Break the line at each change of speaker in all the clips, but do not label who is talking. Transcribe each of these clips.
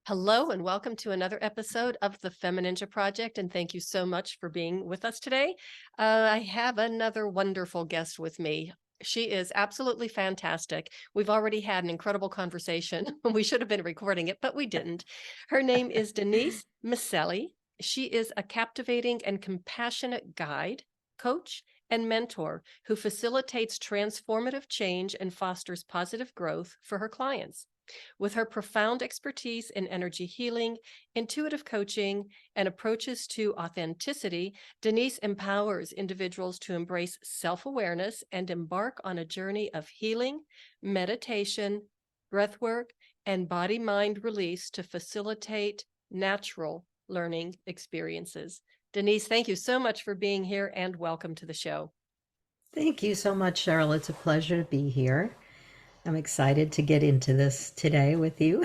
Hello and welcome to another episode of the FemiNinja Project, and thank you so much for being with us today. I have another wonderful guest with me. She is absolutely fantastic. We've already had an incredible conversation. We should have been recording it, but we didn't. Her name is Denise Miceli. She is a captivating and compassionate guide, coach, and mentor who facilitates transformative change and fosters positive growth for her clients. With her profound expertise in energy healing, intuitive coaching, and approaches to authenticity, Denise empowers individuals to embrace self awareness and embark on a journey of healing, meditation, breathwork, and body mind release to facilitate natural learning experiences. Denise, thank you so much for being here and welcome to the show.
Thank you so much, Cheryl. It's a pleasure to be here. I'm excited to get into this today with you.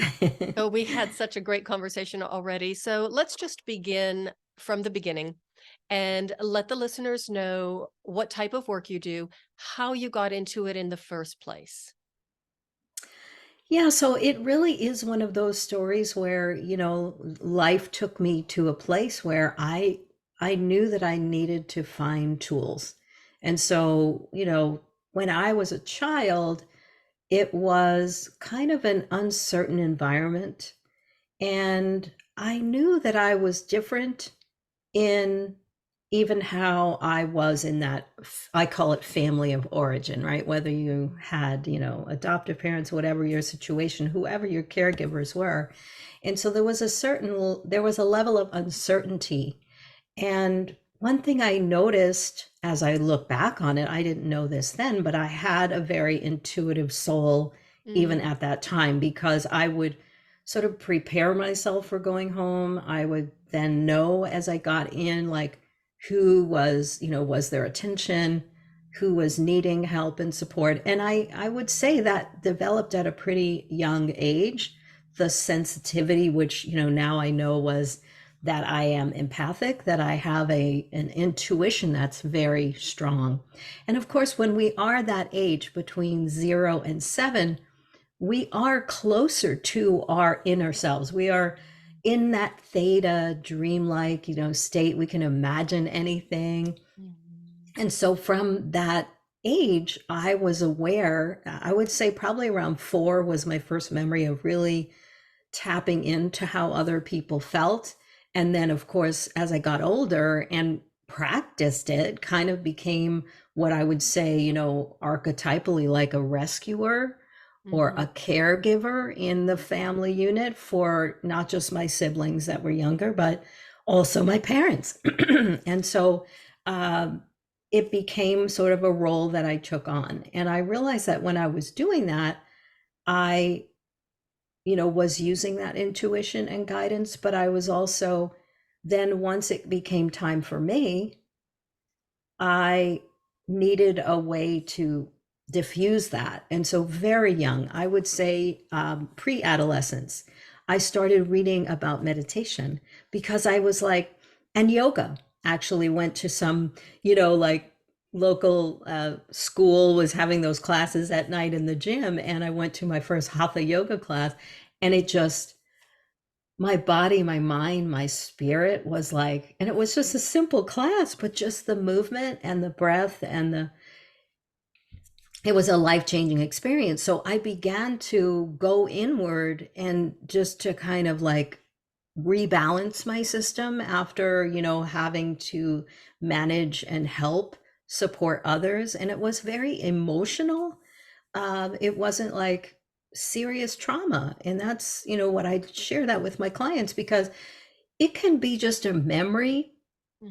Oh, we had such a great conversation already. So let's just begin from the beginning and let the listeners know what type of work you do, how you got into it in the first place.
Yeah, so it really is one of those stories where, life took me to a place where I knew that I needed to find tools. And so, when I was a child, it was kind of an uncertain environment. And I knew that I was different in even how I was in that, I call it family of origin, right? Whether you had, adoptive parents, whatever your situation, whoever your caregivers were. And so there was a level of uncertainty. And one thing I noticed as I look back on it, I didn't know this then, but I had a very intuitive soul even
Mm,
at that time because I would sort of prepare myself for going home. I would then know as I got in, like who was, was there attention, who was needing help and support. And I would say that developed at a pretty young age, the sensitivity, which, now I know was that I am empathic, that I have an intuition that's very strong. And of course, when we are that age between 0 and 7, we are closer to our inner selves. We are in that theta dreamlike, state. We can imagine anything.
mhm.
And so from that age, I was aware, I would say probably around 4 was my first memory of really tapping into how other people felt. And then, of course, as I got older and practiced it, kind of became what I would say, archetypally like a rescuer or
Mhm.
a caregiver in the family unit for not just my siblings that were younger, but also my parents. And so um, it became sort of a role that I took on. And I realized that when I was doing that, I was using that intuition and guidance, but I was also then once it became time for me, I needed a way to diffuse that. And so very young, I would say pre-adolescence, I started reading about meditation because I was like, and yoga actually went to some, like local school was having those classes at night in the gym. And I went to my first hatha yoga class and it just, my body, my mind, my spirit was like, and it was just a simple class, but just the movement and the breath and it was a life-changing experience. So I began to go inward and just to kind of like rebalance my system after, having to manage and help support others. And it was very emotional. It wasn't like serious trauma. And that's, what I share that with my clients because it can be just a memory.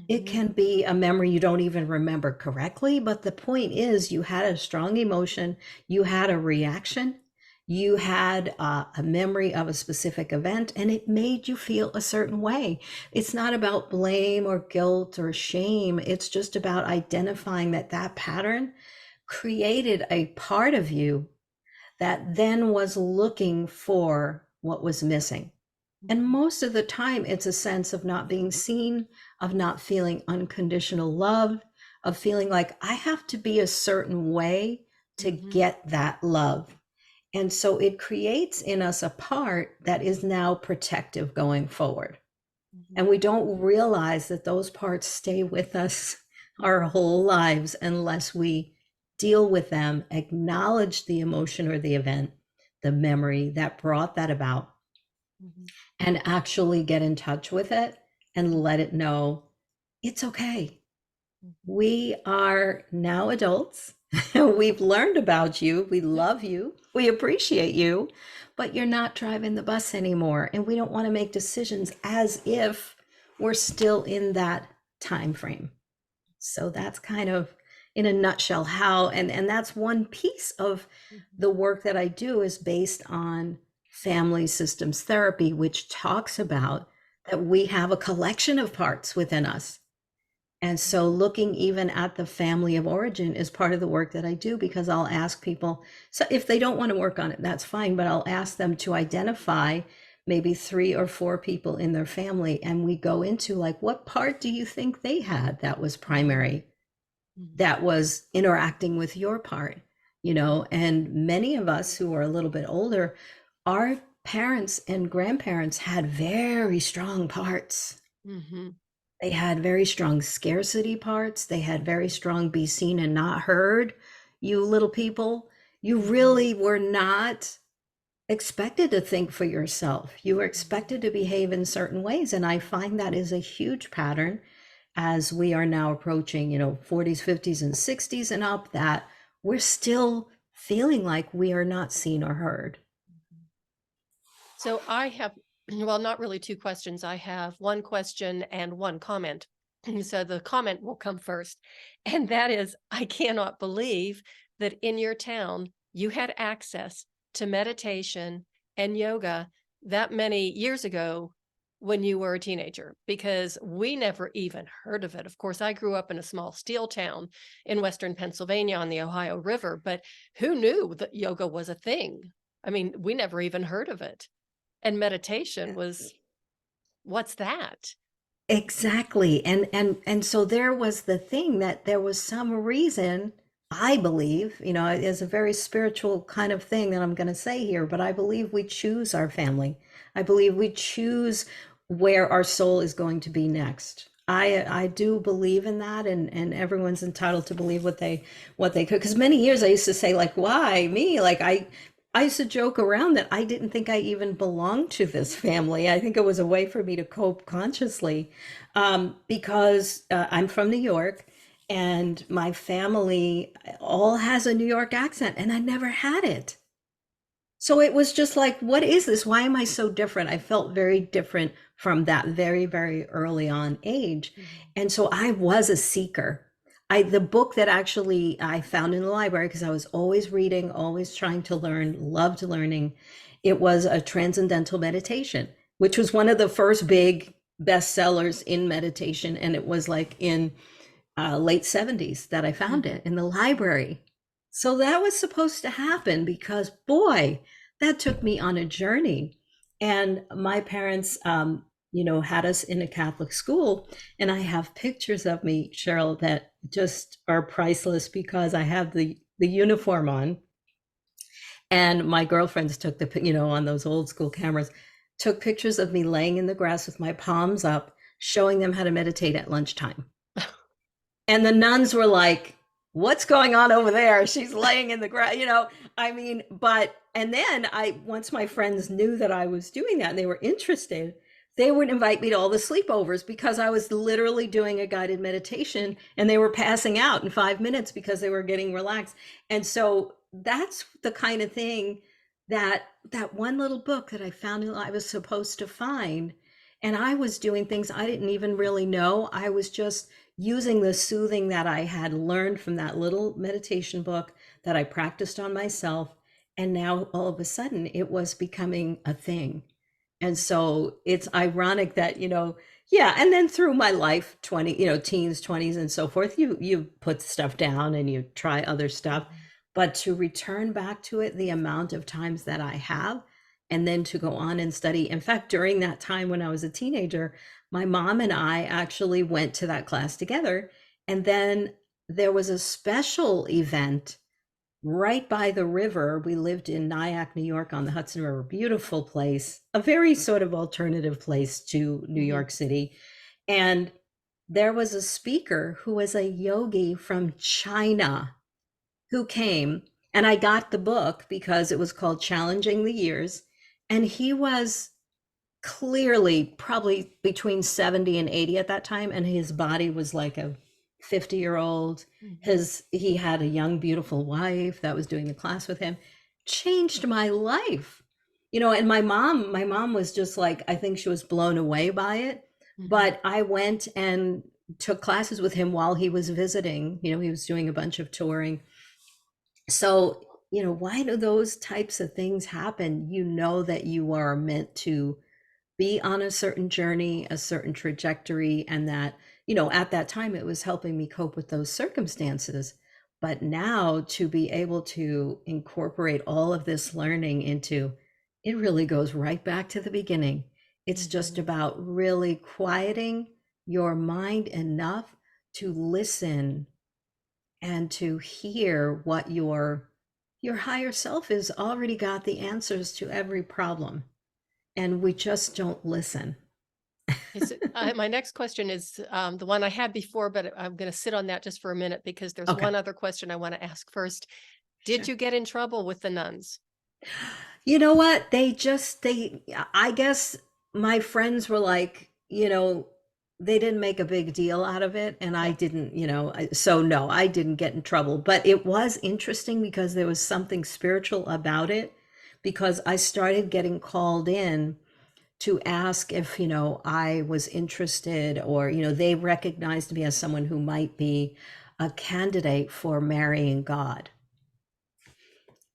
It
Mhm.
can be a memory you don't even remember correctly, but the point is you had a strong emotion, you had a reaction, you had a memory of a specific event, and it made you feel a certain way. It's not about blame or guilt or shame. It's just about identifying that that pattern created a part of you that then was looking for what was missing. And
Mhm.
most of the time, it's a sense of not being seen, of not feeling unconditional love, of feeling like I have to be a certain way to
Mhm.
get that love. And so it creates in us a part that is now protective going forward.
Mhm.
And we don't realize that those parts stay with us our whole lives unless we deal with them, acknowledge the emotion or the event, the memory that brought that about,
Mhm.
and actually get in touch with it and let it know it's okay.
Mhm.
We are now adults. We've learned about you. We love you. We appreciate you, but you're not driving the bus anymore. And we don't want to make decisions as if we're still in that time frame. So that's kind of in a nutshell how, and that's one piece of
Mhm.
the work that I do is based on family systems therapy, which talks about that we have a collection of parts within us. And so looking even at the family of origin is part of the work that I do, because I'll ask people, so if they don't want to work on it, that's fine, but I'll ask them to identify maybe 3 or 4 people in their family. And we go into like, what part do you think they had that was
Mhm.
primary,
Mhm.
that was interacting with your part, and many of us who are a little bit older, our parents and grandparents had very strong parts.
Mhm.
They had very strong scarcity parts. They had very strong be seen and not heard. You little people, you
Mhm.
really were not expected to think for yourself. You were
Mhm.
expected to behave in certain ways. And I find that is a huge pattern as we are now approaching, 40s, 50s, and 60s and up, that we're still feeling like we are not seen or heard.
Mhm. So I have, well, not really two questions. I have one question and one comment. So the comment will come first. And that is, I cannot believe that in your town you had access to meditation and yoga that many years ago when you were a teenager, because we never even heard of it. Of course, I grew up in a small steel town in Western Pennsylvania on the Ohio River, but who knew that yoga was a thing? I mean, we never even heard of it. And meditation was, what's that?
Exactly. And so there was the thing that there was some reason, I believe, it's a very spiritual kind of thing that I'm going to say here, but I believe we choose our family. I believe we choose where our soul is going to be next. I do believe in that, and everyone's entitled to believe what they could. Because many years I used to say, like, why me? Like I used to joke around that I didn't think I even belonged to this family. I think it was a way for me to cope consciously, because I'm from New York, and my family all has a New York accent, and I never had it. So it was just like, what is this? Why am I so different? I felt very different from that very, very early on age.
Mhm.
And so I was a seeker. The book that actually I found in the library, because I was always reading, always trying to learn, loved learning, it was a transcendental meditation, which was one of the first big bestsellers in meditation. And it was like in late 70s that I found
Mhm.
it in the library. So that was supposed to happen because, boy, that took me on a journey. And my parents, had us in a Catholic school. And I have pictures of me, Cheryl, that just are priceless, because I have the uniform on. And my girlfriends took on those old school cameras, took pictures of me laying in the grass with my palms up, showing them how to meditate at lunchtime. And the nuns were like, what's going on over there? She's laying in the grass, I mean, and then once my friends knew that I was doing that and they were interested, they would invite me to all the sleepovers, because I was literally doing a guided meditation and they were passing out in 5 minutes because they were getting relaxed. And so that's the kind of thing that one little book that I found I was supposed to find. And I was doing things I didn't even really know. I was just using the soothing that I had learned from that little meditation book that I practiced on myself. And now all of a sudden it was becoming a thing. And so it's ironic that, yeah. And then through my life, 20, teens, 20s and so forth, you put stuff down and you try other stuff.
Mhm.
But to return back to it, the amount of times that I have, and then to go on and study. In fact, during that time when I was a teenager, my mom and I actually went to that class together. And then there was a special event right by the river. We lived in Nyack, New York on the Hudson River. Beautiful place, a very sort of alternative place to New
Hmm.
York City. And there was a speaker who was a yogi from China who came, and I got the book because it was called Challenging the Years. And he was clearly probably between 70 and 80 at that time, and his body was like a 50-year-old.
Hmm.
He had a young beautiful wife that was doing the class with him. Changed my life. And my mom was just like, I think she was blown away by it.
Hmm.
But I went and took classes with him while he was visiting. He was doing a bunch of touring. So, why do those types of things happen? You know that you are meant to be on a certain journey, a certain trajectory, and that, at that time it was helping me cope with those circumstances. But now to be able to incorporate all of this learning into it really goes right back to the beginning. It's just
Hmm.
about really quieting your mind enough to listen and to hear what your higher self is already got the answers to every problem, and we just don't listen.
My next question is the one I had before, but I'm going to sit on that just for a minute because there's
Okay,
one other question I want to ask first. Did
sure.
you get in trouble with the nuns?
You know what? I guess my friends were like, they didn't make a big deal out of it. And I
Okay.
didn't, so no, I didn't get in trouble. But it was interesting because there was something spiritual about it, because I started getting called in to ask if, I was interested, or, they recognized me as someone who might be a candidate for marrying God.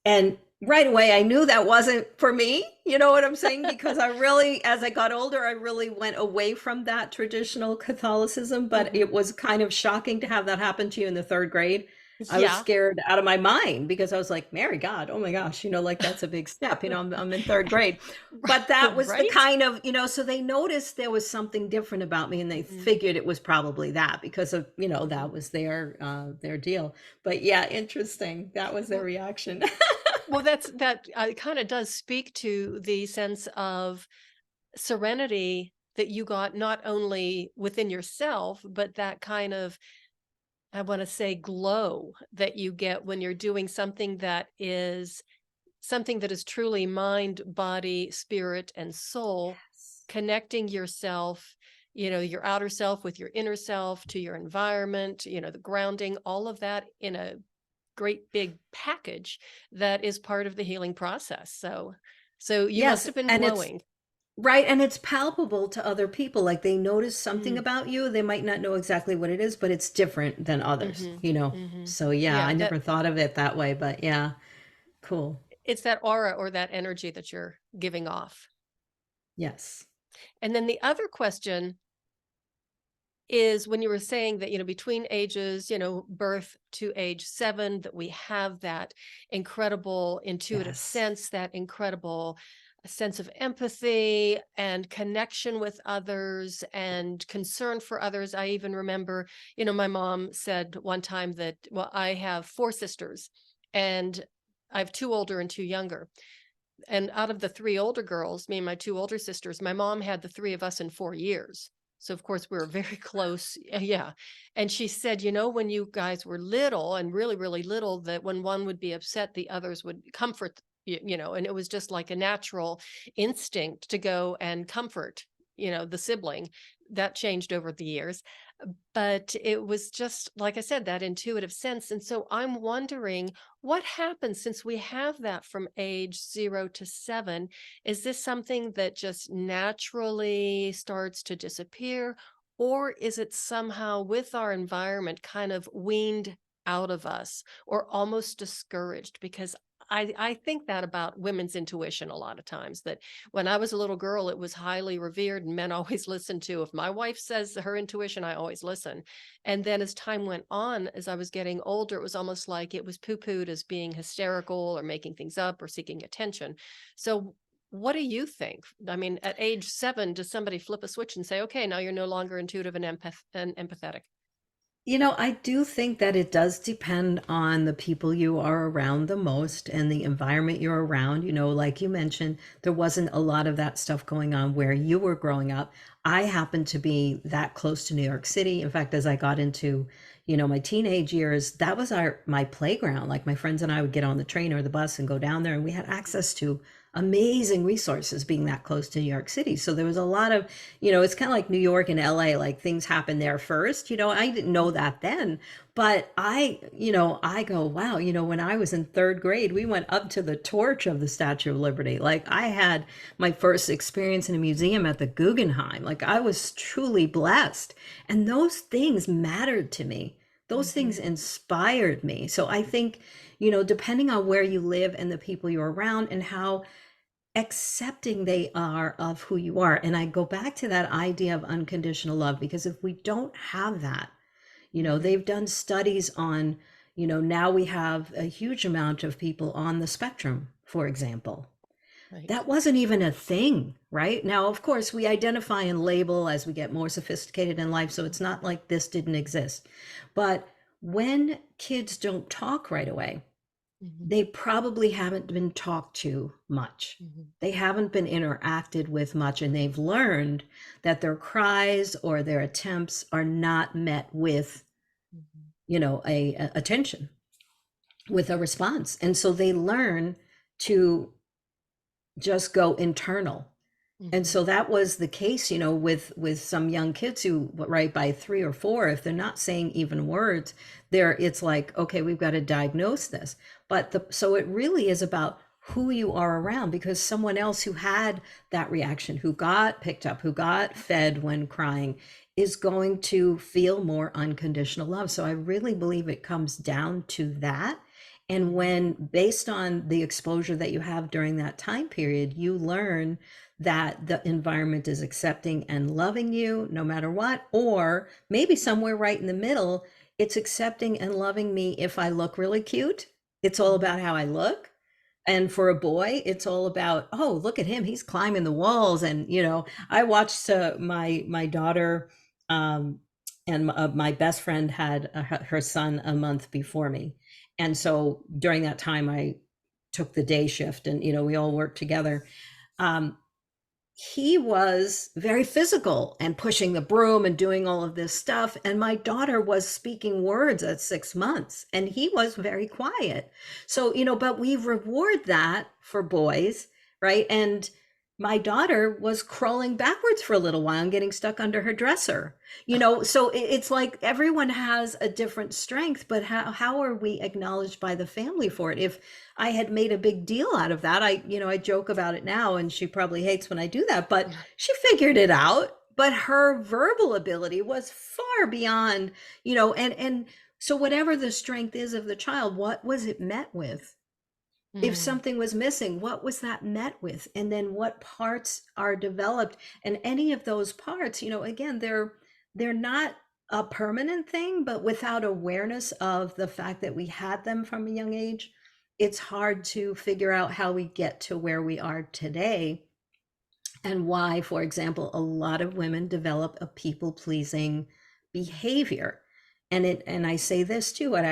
And right away, I knew that wasn't for me. You know what I'm saying? Because as I got older, I really went away from that traditional Catholicism. But
Hmm.
it was kind of shocking to have that happen to you in the third grade. I was
Yeah.
scared out of my mind because I was like, Mary God, oh my gosh, like that's a big step. I'm in third grade. But that was the
Right?
kind of, so they noticed there was something different about me, and they
Hmm.
figured it was probably that because of,
Hmm.
that was their deal. But yeah, interesting. That was their
Well,
reaction.
well, that kind of does speak to the sense of serenity that you got not only within yourself, but that kind of, I want to say, glow that you get when you're doing something that is truly mind, body, spirit, and soul, connecting yourself, your outer self with your inner self to your environment, the grounding, all of that in a great big package that is part of the healing process. So you must
Yes,
have been
and it's
glowing.
right, and it's palpable to other people. Like they notice something
Mm,
about you. They might not know exactly what it is, but it's different than others,
mhm, mhm.
So yeah,
Yeah,
I
that
never thought of it that way, but yeah, cool.
it's that aura or that energy that you're giving off.
Yes.
And then the other question is when you were saying that, between ages, birth to age 7, that we have that incredible intuitive
Yes.
sense, that incredible sense of empathy and connection with others and concern for others. I even remember, my mom said one time that, well, I have 4 sisters and I have 2 older and 2 younger. And out of the 3 older girls, me and my 2 older sisters, my mom had the 3 of us in 4 years. So, of course, we were very close. Yeah. And she said, when you guys were little and really, really little, that when one would be upset, the others would comfort, and it was just like a natural instinct to go and comfort, the sibling. That changed over the years. But it was just, like I said, that intuitive sense. And so I'm wondering what happens since we have that from age 0 to 7. Is this something that just naturally starts to disappear? Or is it somehow with our environment kind of weaned out of us or almost discouraged? Because I think that about women's intuition a lot of times, that when I was a little girl, it was highly revered and men always listened to. If my wife says her intuition, I always listen. And then as time went on, as I was getting older, it was almost like it was poo-pooed as being hysterical or making things up or seeking attention. So what do you think? I mean, at age 7, does somebody flip a switch and say, okay, now you're no longer intuitive and empathetic?
I do think that it does depend on the people you are around the most and the environment you're around. Like you mentioned, there wasn't a lot of that stuff going on where you were growing up. I happened to be that close to New York City. In fact, as I got into, my teenage years, that was my playground. Like my friends and I would get on the train or the bus and go down there, and we had access to amazing resources being that close to New York City. So there was a lot of, it's kind of like New York and LA, like things happen there first. I didn't know that then, but I go, wow, when I was in third grade, we went up to the torch of the Statue of Liberty. Like I had my first experience in a museum at the Guggenheim. Like I was truly blessed. And those things mattered to me. Those things
Mhm.
inspired me. So I think, depending on where you live and the people you're around and how accepting they are of who you are. And I go back to that idea of unconditional love, because if we don't have that,
Mhm.
they've done studies on, now we have a huge amount of people on the spectrum, for example.
Right.
That wasn't even a thing, right? Now, of course, we identify and label as we get more sophisticated in life. So it's not like this didn't exist. But when kids don't talk right away,
Mhm.
they probably haven't been talked to much.
Mhm.
They haven't been interacted with much, and they've learned that their cries or their attempts are not met with,
Mhm.
a attention, with a response. And so they learn to just go internal. And
Mhm.
so that was the case, with some young kids who, right, by 3 or 4, if they're not saying even words, it's like, okay, we've got to diagnose this. So it really is about who you are around, because someone else who had that reaction, who got picked up, who got fed when crying, is going to feel more unconditional love. So I really believe it comes down to that. And
Mhm.
when, based on the exposure that you have during that time period, you learn that the environment is accepting and loving you no matter what, or maybe somewhere right in the middle, it's accepting and loving me if I look really cute. It's all
Mhm.
about how I look. And for a boy, it's all about, oh, look at him, he's climbing the walls. And I watched my daughter, um, and my best friend had her son a month before me, and so during that time I took the day shift, and we all worked together. um, he was very physical and pushing the broom and doing all of this stuff. And my daughter was speaking words at 6 months, and he was very quiet. So, but we reward that for boys, right? And my daughter was crawling backwards for a little while and getting stuck under her dresser. So it's like everyone has a different strength, but how are we acknowledged by the family for it? If I had made a big deal out of that, I joke about it now, and she probably hates when I do that, but she figured it out. But her verbal ability was far beyond, and so whatever the strength is of the child, what was it met with? If
Mm.
something was missing, what was that met with? And then what parts are developed? And any of those parts, again, they're not a permanent thing, but without awareness of the fact that we had them from a young age, it's hard to figure out how we get to where we are today, and why, for example, a lot of women develop a people pleasing behavior. And I say this too, and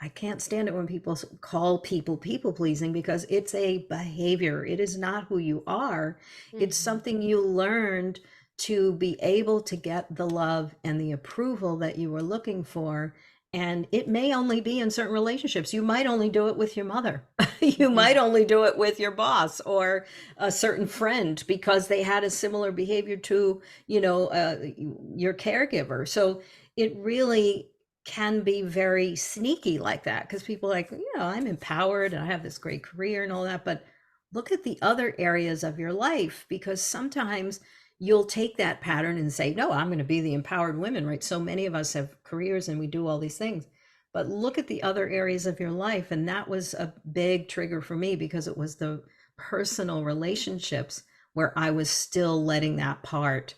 I can't stand it when people call people pleasing, because it's a behavior. It is not who you are. It's
Mhm.
something you learned to be able to get the love and the approval that you were looking for. And it may only be in certain relationships. You might only do it with your mother. You might
Mhm.
only do it with your boss or a certain friend, because they had a similar behavior to, your caregiver. So it really can be very sneaky like that, because people are like, I'm empowered and I have this great career and all that, but look at the other areas of your life, because sometimes you'll take that pattern and say, no, I'm going to be the empowered women, right? So many of us have careers and we do all these things, but look at the other areas of your life. And that was a big trigger for me, because it was the personal relationships where I was still letting that part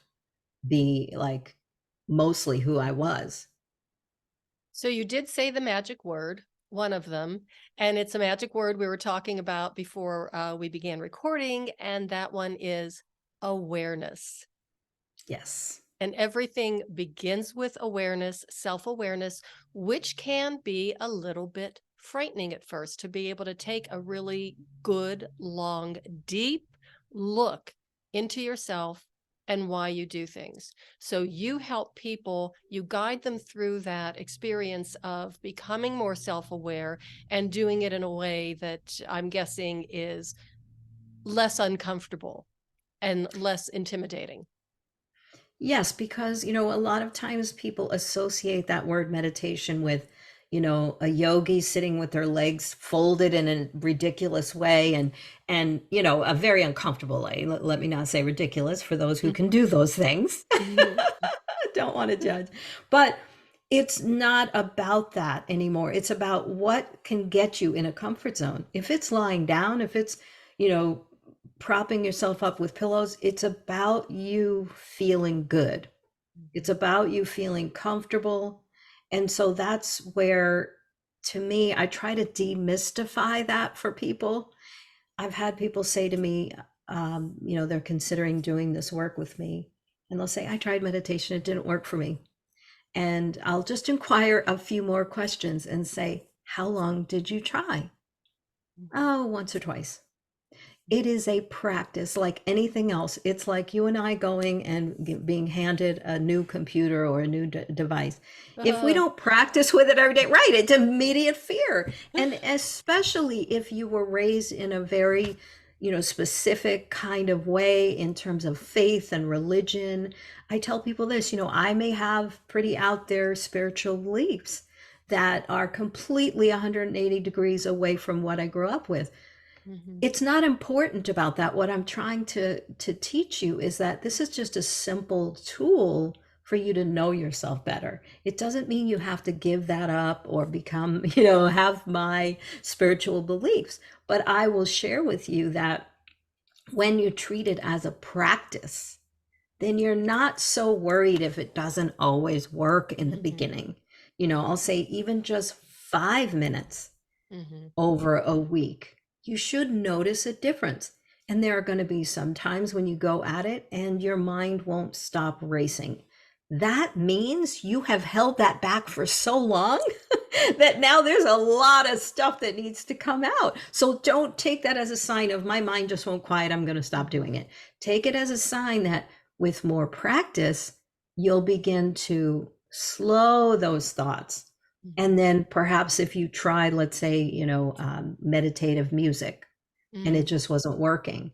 be like mostly who I was.
So you did say the magic word, one of them, and it's a magic word we were talking about before we began recording, and that one is awareness.
Yes.
And everything begins with awareness, self-awareness, which can be a little bit frightening at first to be able to take a really good, long, deep look into yourself and why you do things. So you help people, you guide them through that experience of becoming more self-aware and doing it in a way that I'm guessing is less uncomfortable and less intimidating.
Yes, because, a lot of times people associate that word meditation with, a yogi sitting with their legs folded in a ridiculous way and, a very uncomfortable way. Let me not say ridiculous for those who can
Mhm.
do those things.
Mhm.
Don't want to judge. But it's not about that anymore. It's about what can get you in a comfort zone. If it's lying down, if it's, you know, propping yourself up with pillows, it's about you feeling good. It's about you feeling comfortable. And so that's where, to me, I try to demystify that for people. I've had people say to me, they're considering doing this work with me. And they'll say, I tried meditation, it didn't work for me. And I'll just inquire a few more questions and say, how long did you try?
Mhm.
Oh, once or twice. It is a practice like anything else. It's like you and I going and being handed a new computer or a new device. If we
Uh,
don't practice with it every day, right, it's immediate fear. And especially if you were raised in a very, specific kind of way in terms of faith and religion. I tell people this, I may have pretty out there spiritual beliefs that are completely 180 degrees away from what I grew up with.
mhm,
It's not important about that. What I'm trying to teach you is that this is just a simple tool for you to know yourself better. It doesn't mean you have to give that up or become, have my spiritual beliefs. But I will share with you that when you treat it as a practice, then you're not so worried if it doesn't always work in the
mhm,
beginning. I'll say even just 5 minutes
mhm,
over a week, you should notice a difference. And there are going to be some times when you go at it and your mind won't stop racing. That means you have held that back for so long that now there's a lot of stuff that needs to come out. So don't take that as a sign of my mind just won't quiet, I'm going to stop
mhm,
doing it. Take it as a sign that with more practice, you'll begin to slow those thoughts. And
mhm,
then perhaps if you tried, let's say, meditative music and it
mm,
just wasn't working,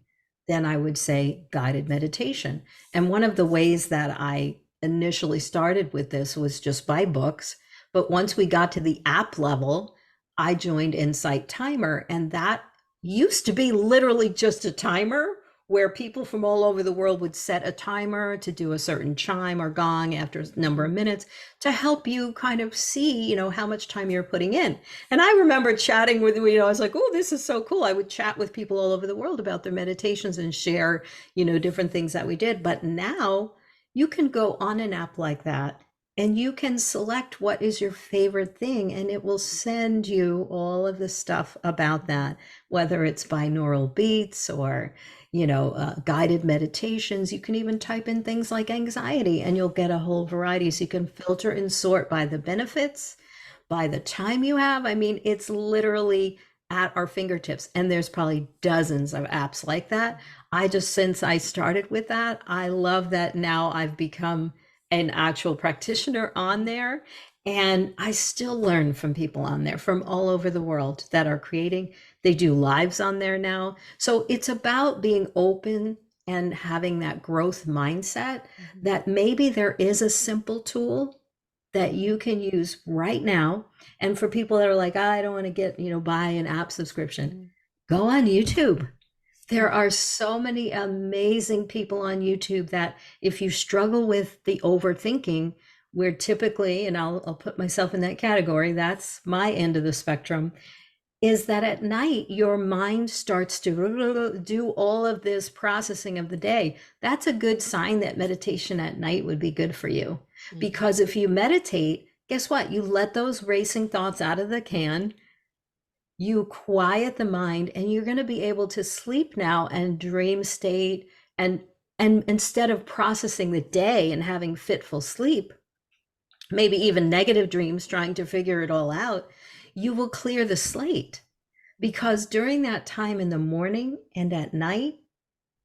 then I would say guided meditation. And one of the ways that I initially started with this was just by books. But once we got to the app level, I joined Insight Timer. And that used to be literally just a timer where people from all over the world would set a timer to do a certain chime or gong after a number of
mhm,
minutes to help you kind of see, how much time you're putting in. And I remember chatting with, I was like, oh, this is so cool. I would chat with people all over the world about their meditations and share, different things that we did. But now you can go on an app like that and you can select what is your favorite thing and it will send you all of the stuff about
mhm,
that, whether it's binaural beats or guided meditations. You can even type in things like anxiety and you'll get a whole variety. So you can filter and sort by the benefits, by the time you have. I mean, it's literally at our fingertips. And there's probably dozens of apps like that. Since I started with that, I love that now I've become an actual practitioner on
mhm,
there. And I still learn from people on there from all over the world that are creating. They do lives on there now. So it's about being open and having that growth mindset
mhm,
that maybe there is a simple tool that you can use right now. And for people that are like, I don't want to get, buy an app subscription,
mhm,
go on YouTube. There
mhm,
are so many amazing people on YouTube that if you struggle with the overthinking, where typically, and I'll put myself in that category, that's my end of the spectrum, is that at night your mind starts to do all of this processing of the day. That's a good sign that meditation at night would be good for you.
mhm,
Because if you meditate, guess what? You let those racing thoughts out of the can, you quiet the mind, and you're going to be able to sleep now and dream state and And instead of processing the day and having fitful sleep, maybe even negative dreams, trying to figure it all out, you will clear the slate.
Mhm.
Because during that time in the morning and at night,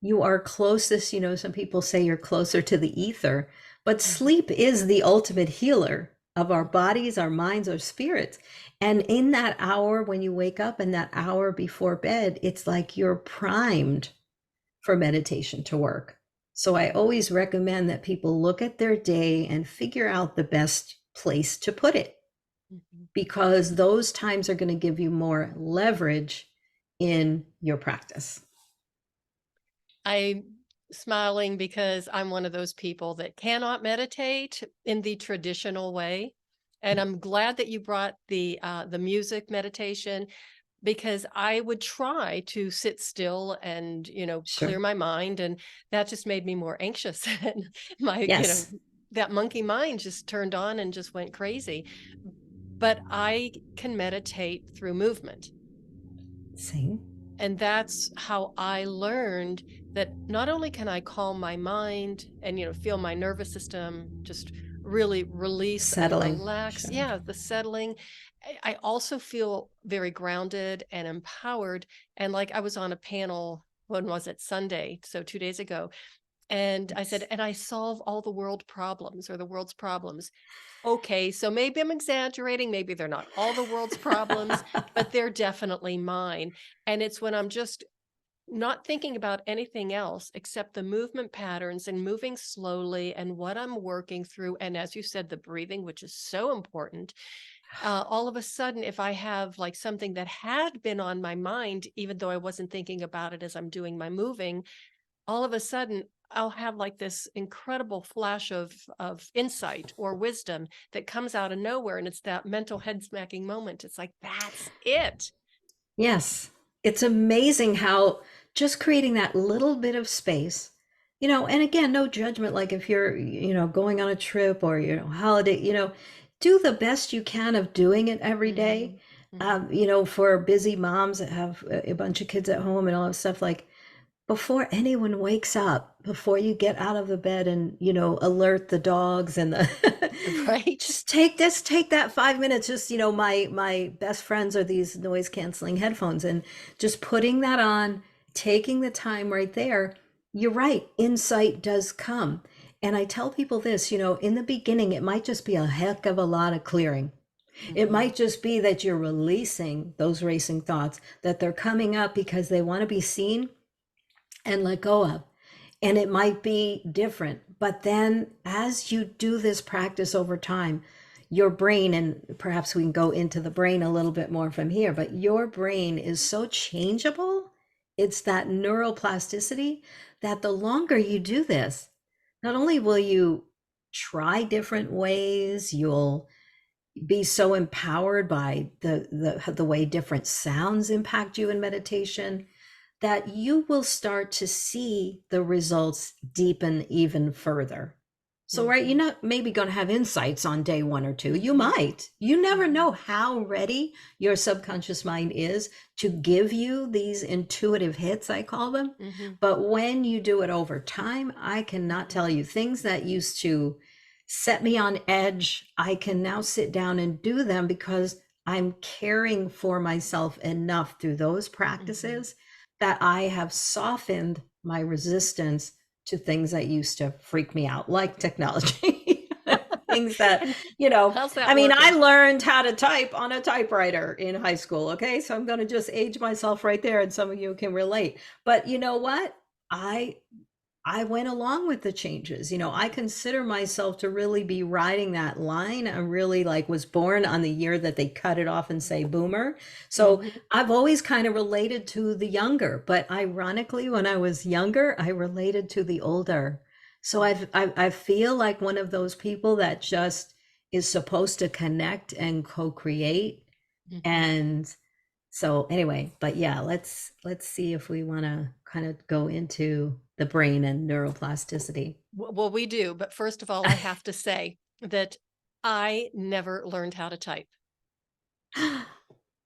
you are closest, some people say you're closer to the ether, but
Mhm.
sleep is the ultimate healer of our
Mhm.
bodies, our minds, our spirits. And in that hour when you wake up and that hour before bed, it's like you're primed for meditation to work. So I
Mhm.
always recommend that people look at their day and figure out the best place to put it,
Mhm.
because those times are going to give you more leverage in your practice.
I'm smiling because I'm one of those people that cannot meditate in the traditional way. And I'm glad that you brought the music meditation because I would try to sit still and, clear
Sure.
my mind. And that just made me more anxious. And
Yes.
that monkey mind just turned on and just went crazy. But I can meditate through movement.
Same.
And that's how I learned that not only can I calm my mind and, feel my nervous system just really release and
Settling.
relax.
Sure.
Yeah, the settling. I also feel very grounded and empowered. And like I was on a panel, when was it? Sunday. So 2 days ago. And I said,
Yes.
and I solve all the world problems or the world's problems. Okay, so maybe I'm exaggerating, maybe they're not all the world's problems, but they're definitely mine, and it's when I'm just not thinking about anything else except the movement patterns and moving slowly and what I'm working through, and as you said, the breathing, which is so important. All of a sudden, if I have, like, something that had been on my mind, even though I wasn't thinking about it as I'm doing my moving, all of a sudden I'll have like this incredible flash of insight or wisdom that comes out of nowhere, and it's that mental head smacking moment. It's like that's it.
Yes. It's amazing how just creating that little bit of space, and again, no judgment. Like if you're, going on a trip or, holiday, do the best you can of doing it every day.
Hmm. Hmm.
For busy moms that have a bunch of kids at home and all that stuff, like before anyone wakes up, before you get out of the bed and, alert the dogs and the
Right.
just take that 5 minutes. Just, my best friends are these noise canceling headphones, and just putting that on, taking the time right there. You're right. Insight does come. And I tell people this, in the beginning, it might just be a heck of a lot of clearing. It
Hmm.
might just be that you're releasing those racing thoughts, that they're coming up because they want to be seen and let go of. And it might be different. But then as you do this practice over time, your brain, and perhaps we can go into the brain a little bit more from here, but your brain is so changeable. It's that neuroplasticity that the longer you do this, not only will you try different ways, you'll be so empowered by the way different sounds impact you in meditation, that you will start to see the results deepen even further. So, right, you're
Hmm.
not maybe going to have insights on day one or two. You
Hmm.
might. You never
Hmm.
know how ready your subconscious mind is to give you these intuitive hits, I call them.
Hmm.
But when you do it over time, I cannot
Hmm.
tell you, things that used to set me on edge, I can now sit down and do them because I'm caring for myself enough through those
Hmm.
practices that I have softened my resistance to things that used to freak me out, like technology. Things that,
And how's
I
that
mean, I
working?
learned how to type on a typewriter in high school. Okay. So I'm going to just age myself right there, and some of you can relate. But you know what? I I went along with the changes. I consider myself to really be riding that line. I really like was born on the year that they cut it off and say boomer. So
Hmm.
I've always kind of related to the younger, but ironically, when I was younger, I related to the older. So I feel like one of those people that just is supposed to connect and co-create.
Hmm.
And so anyway, but yeah, let's see if we want to kind of go into the brain and neuroplasticity.
Well, we do, but first of all, I have to say that I never learned how to type.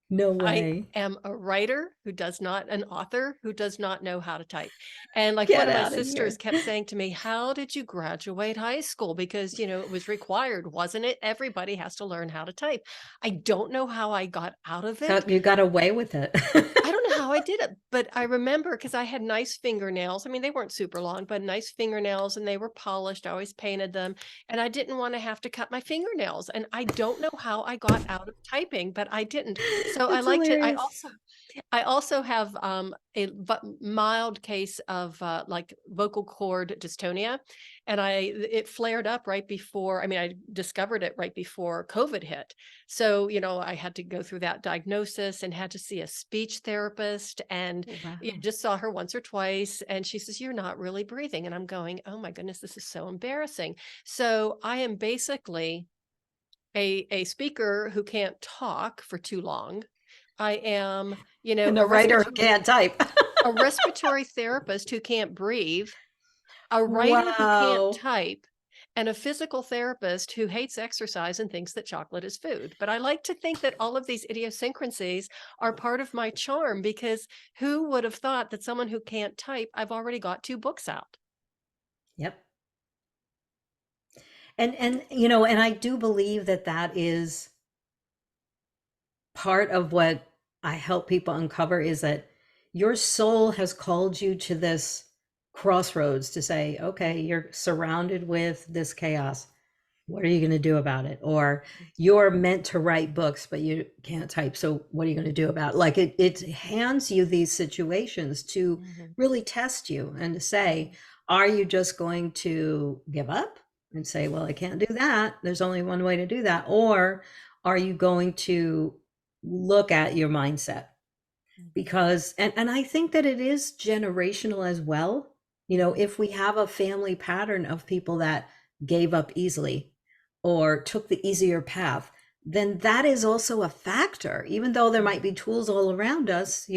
No
I
way.
am a writer who does not an author who does not know how to type. And like one
Get
of my
out of
sisters
here.
kept saying to me, "How did you graduate high school?" Because, it was required, wasn't it? Everybody has to learn how to type. I don't know how I got out of
So
it.
you got away with it.
I don't know how I did it, but I remember because I had nice fingernails. I mean, they weren't super long, but nice fingernails and they were polished. I always painted them, and I didn't want to have to cut my fingernails. And I don't know how I got out of typing, but I didn't. So I
That's
like to
hilarious.
I also have a mild case of like vocal cord dystonia, and it flared up right before. I mean, I discovered it right before COVID hit. So I had to go through that diagnosis and had to see a speech therapist, and
Wow.
just saw her once or twice. And she says, "You're not really breathing," and I'm going, "Oh my goodness, this is so embarrassing." So I am basically a speaker who can't talk for too long. I am,
And a writer who can't type.
a respiratory therapist who can't breathe, a writer who can't
Wow.
type, and a physical therapist who hates exercise and thinks that chocolate is food. But I like to think that all of these idiosyncrasies are part of my charm because who would have thought that someone who can't type, I've already got 2 books out.
Yep. And I do believe that that is part of what I help people uncover is that your soul has called you to this crossroads to say, okay, you're surrounded with this chaos. What are you going to do about it? Or you're meant to write books, but you can't type. So what are you going to do about it? Like it hands you these situations to
Mhm,
really test you and to say,
mhm,
are you just going to give up and say, well, I can't do that. There's only one way to do that. Or are you going to look at your mindset?
mhm,
Because and I think that it is generational as well.
mhm,
If we have a family pattern of people that gave up easily or took the easier path, then that is also a factor. Even though there might be
mhm,
tools all around us,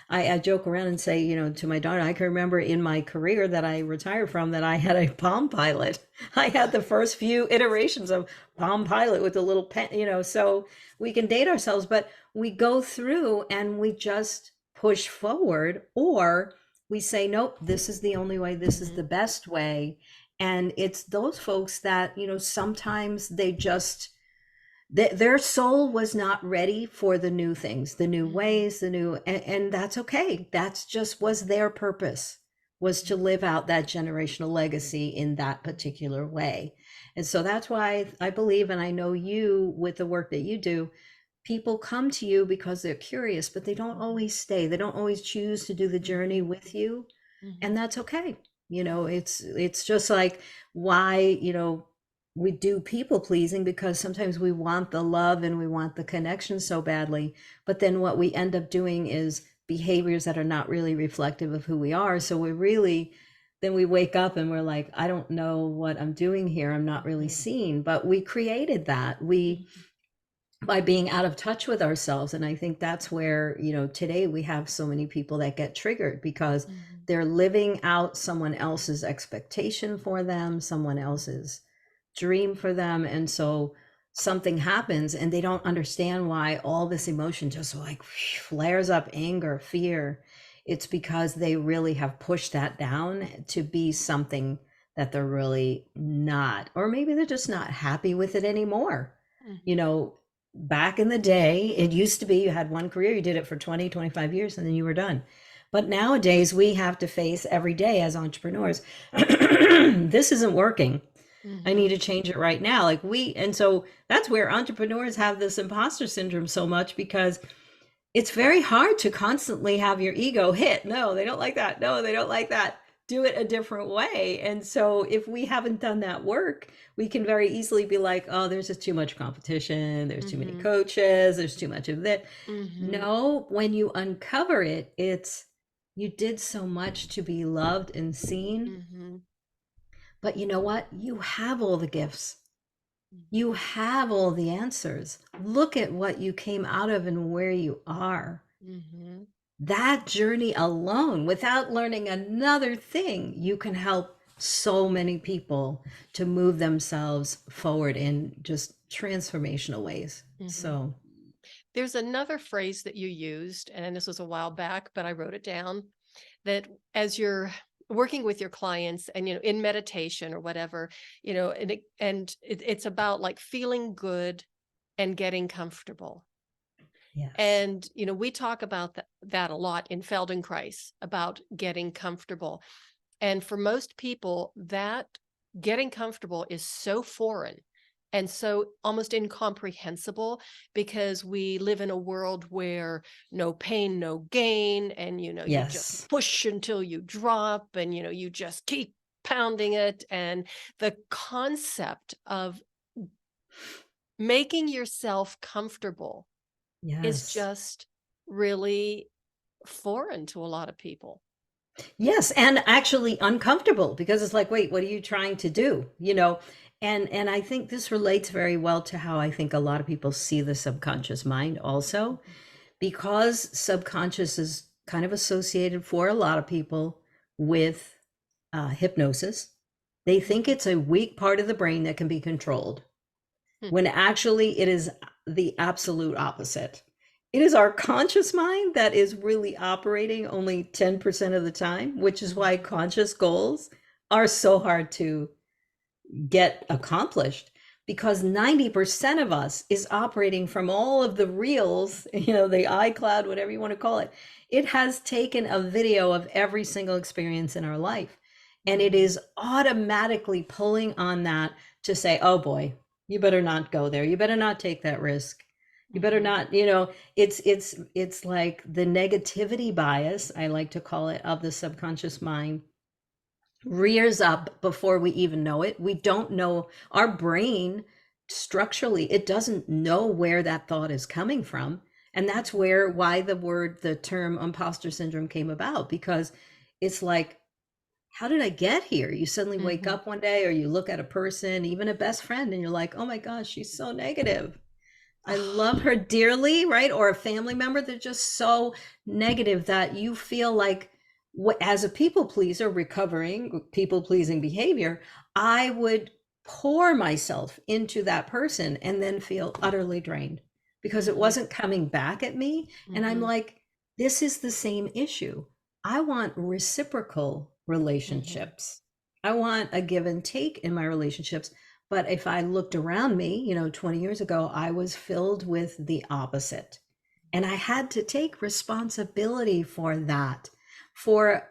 I joke around and say, to my daughter, I can remember in my career that I retired from that I had a Palm Pilot. I had the first few iterations of Palm Pilot with the little pen, so we can date ourselves, but we go through and we just push forward, or we say, nope, this is the only way, this is the
mhm,
best way. And it's those folks that, sometimes they just, their soul was not ready for the new things, the new
mhm,
ways, and that's okay. That's just was their purpose, was to
mhm,
live out that generational legacy in that particular way. And so that's why I believe, and I know you with the work that you do, people come to you because they're curious, but they don't
mhm,
always stay. They don't always choose to do the journey
mhm,
with you, and
mhm,
that's okay. It's just like why, we do people pleasing because sometimes we want the love and we want the connection so badly, but then what we end up doing is behaviors that are not really reflective of who we are. So we really then we wake up and we're like, I don't know what I'm doing here. I'm not really
mhm,
seen, but we created that. We
mhm,
by being out of touch with ourselves. And I think that's where, today we have so many people that get triggered because
mhm,
they're living out someone else's expectation for them, someone else's dream for them. And so something happens and they don't understand why all this emotion just like flares up, anger, fear. It's because they really have pushed that down to be something that they're really not, or maybe they're just not happy with it anymore. you
mhm,
know Back in the day, it used to be you had one career, you did it for 20, 25 years, and then you were done. But nowadays, we have to face every day as entrepreneurs, this isn't working. I need
mhm,
to change it right now. And so that's where entrepreneurs have this imposter syndrome so much because it's very hard to constantly have your ego hit. No, they don't like that. No, they don't like that. Do it a different way. And so if we haven't done that work, we can very easily be like, oh, there's just too much competition. There's too many
mhm,
coaches. There's too much of that.
mhm,
No, when you uncover it, it's you did so much to be loved and seen.
mhm,
But you know what? You have all the gifts. You
mhm,
have all the answers. Look at what you came out of and where you are.
mhm,
That journey alone, without learning another thing, you can help so many people to move themselves forward in just transformational ways.
mhm.
So,
There's another phrase that you used, and this was a while back, but I wrote it down, that as you're working with your clients and, in meditation or whatever, it's about like feeling good and getting comfortable.
Yes.
And, we talk about that a lot in Feldenkrais about getting comfortable. And for most people, that getting comfortable is so foreign and so almost incomprehensible because we live in a world where no pain, no gain. And, you just
Yes.
push until you drop and, you just keep pounding it. And the concept of making yourself comfortable is
Yes.
just really foreign to a lot of people.
Yes, and actually uncomfortable because it's like, wait, what are you trying to do? And I think this relates very well to how I think a lot of people see the subconscious mind also, because subconscious is kind of associated for a lot of people with hypnosis. They think
Mhm.
it's a weak part of the brain that can be controlled,
Mhm.
when actually it is the absolute opposite. It is our conscious mind that is really operating only 10% of the time, which is why
Mhm.
conscious goals are so hard to get accomplished, because 90% of us is operating from all of the reels, the iCloud, whatever you want to call it. It has taken a video of every single experience in our life, and it
Mhm.
is automatically pulling on that to say, oh boy, you better not go there. You better not take that risk. You better
Mhm.
not, it's like the negativity bias, I like to call it, of the subconscious mind rears up before we even know it. We don't know, our brain structurally, it doesn't know where that thought is coming from. And that's
Mhm.
why the term imposter syndrome came about, because it's like, how did I get here? You suddenly wake
Mhm.
up one day, or you look at a person, even a best friend, and you're like, oh my gosh, she's so negative. I love her dearly, right? Or a family member, they're just so negative that you feel like, as a people pleaser, recovering people pleasing behavior, I would pour myself into that person and then feel utterly drained because it
Mhm.
wasn't coming back at me. And I'm
Mhm.
like, this is the same issue. I want reciprocal
Mhm.
relationships. I want a give and take in my relationships. But if I looked around me, 20 years ago, I was filled with the opposite. And I had to take responsibility for that, for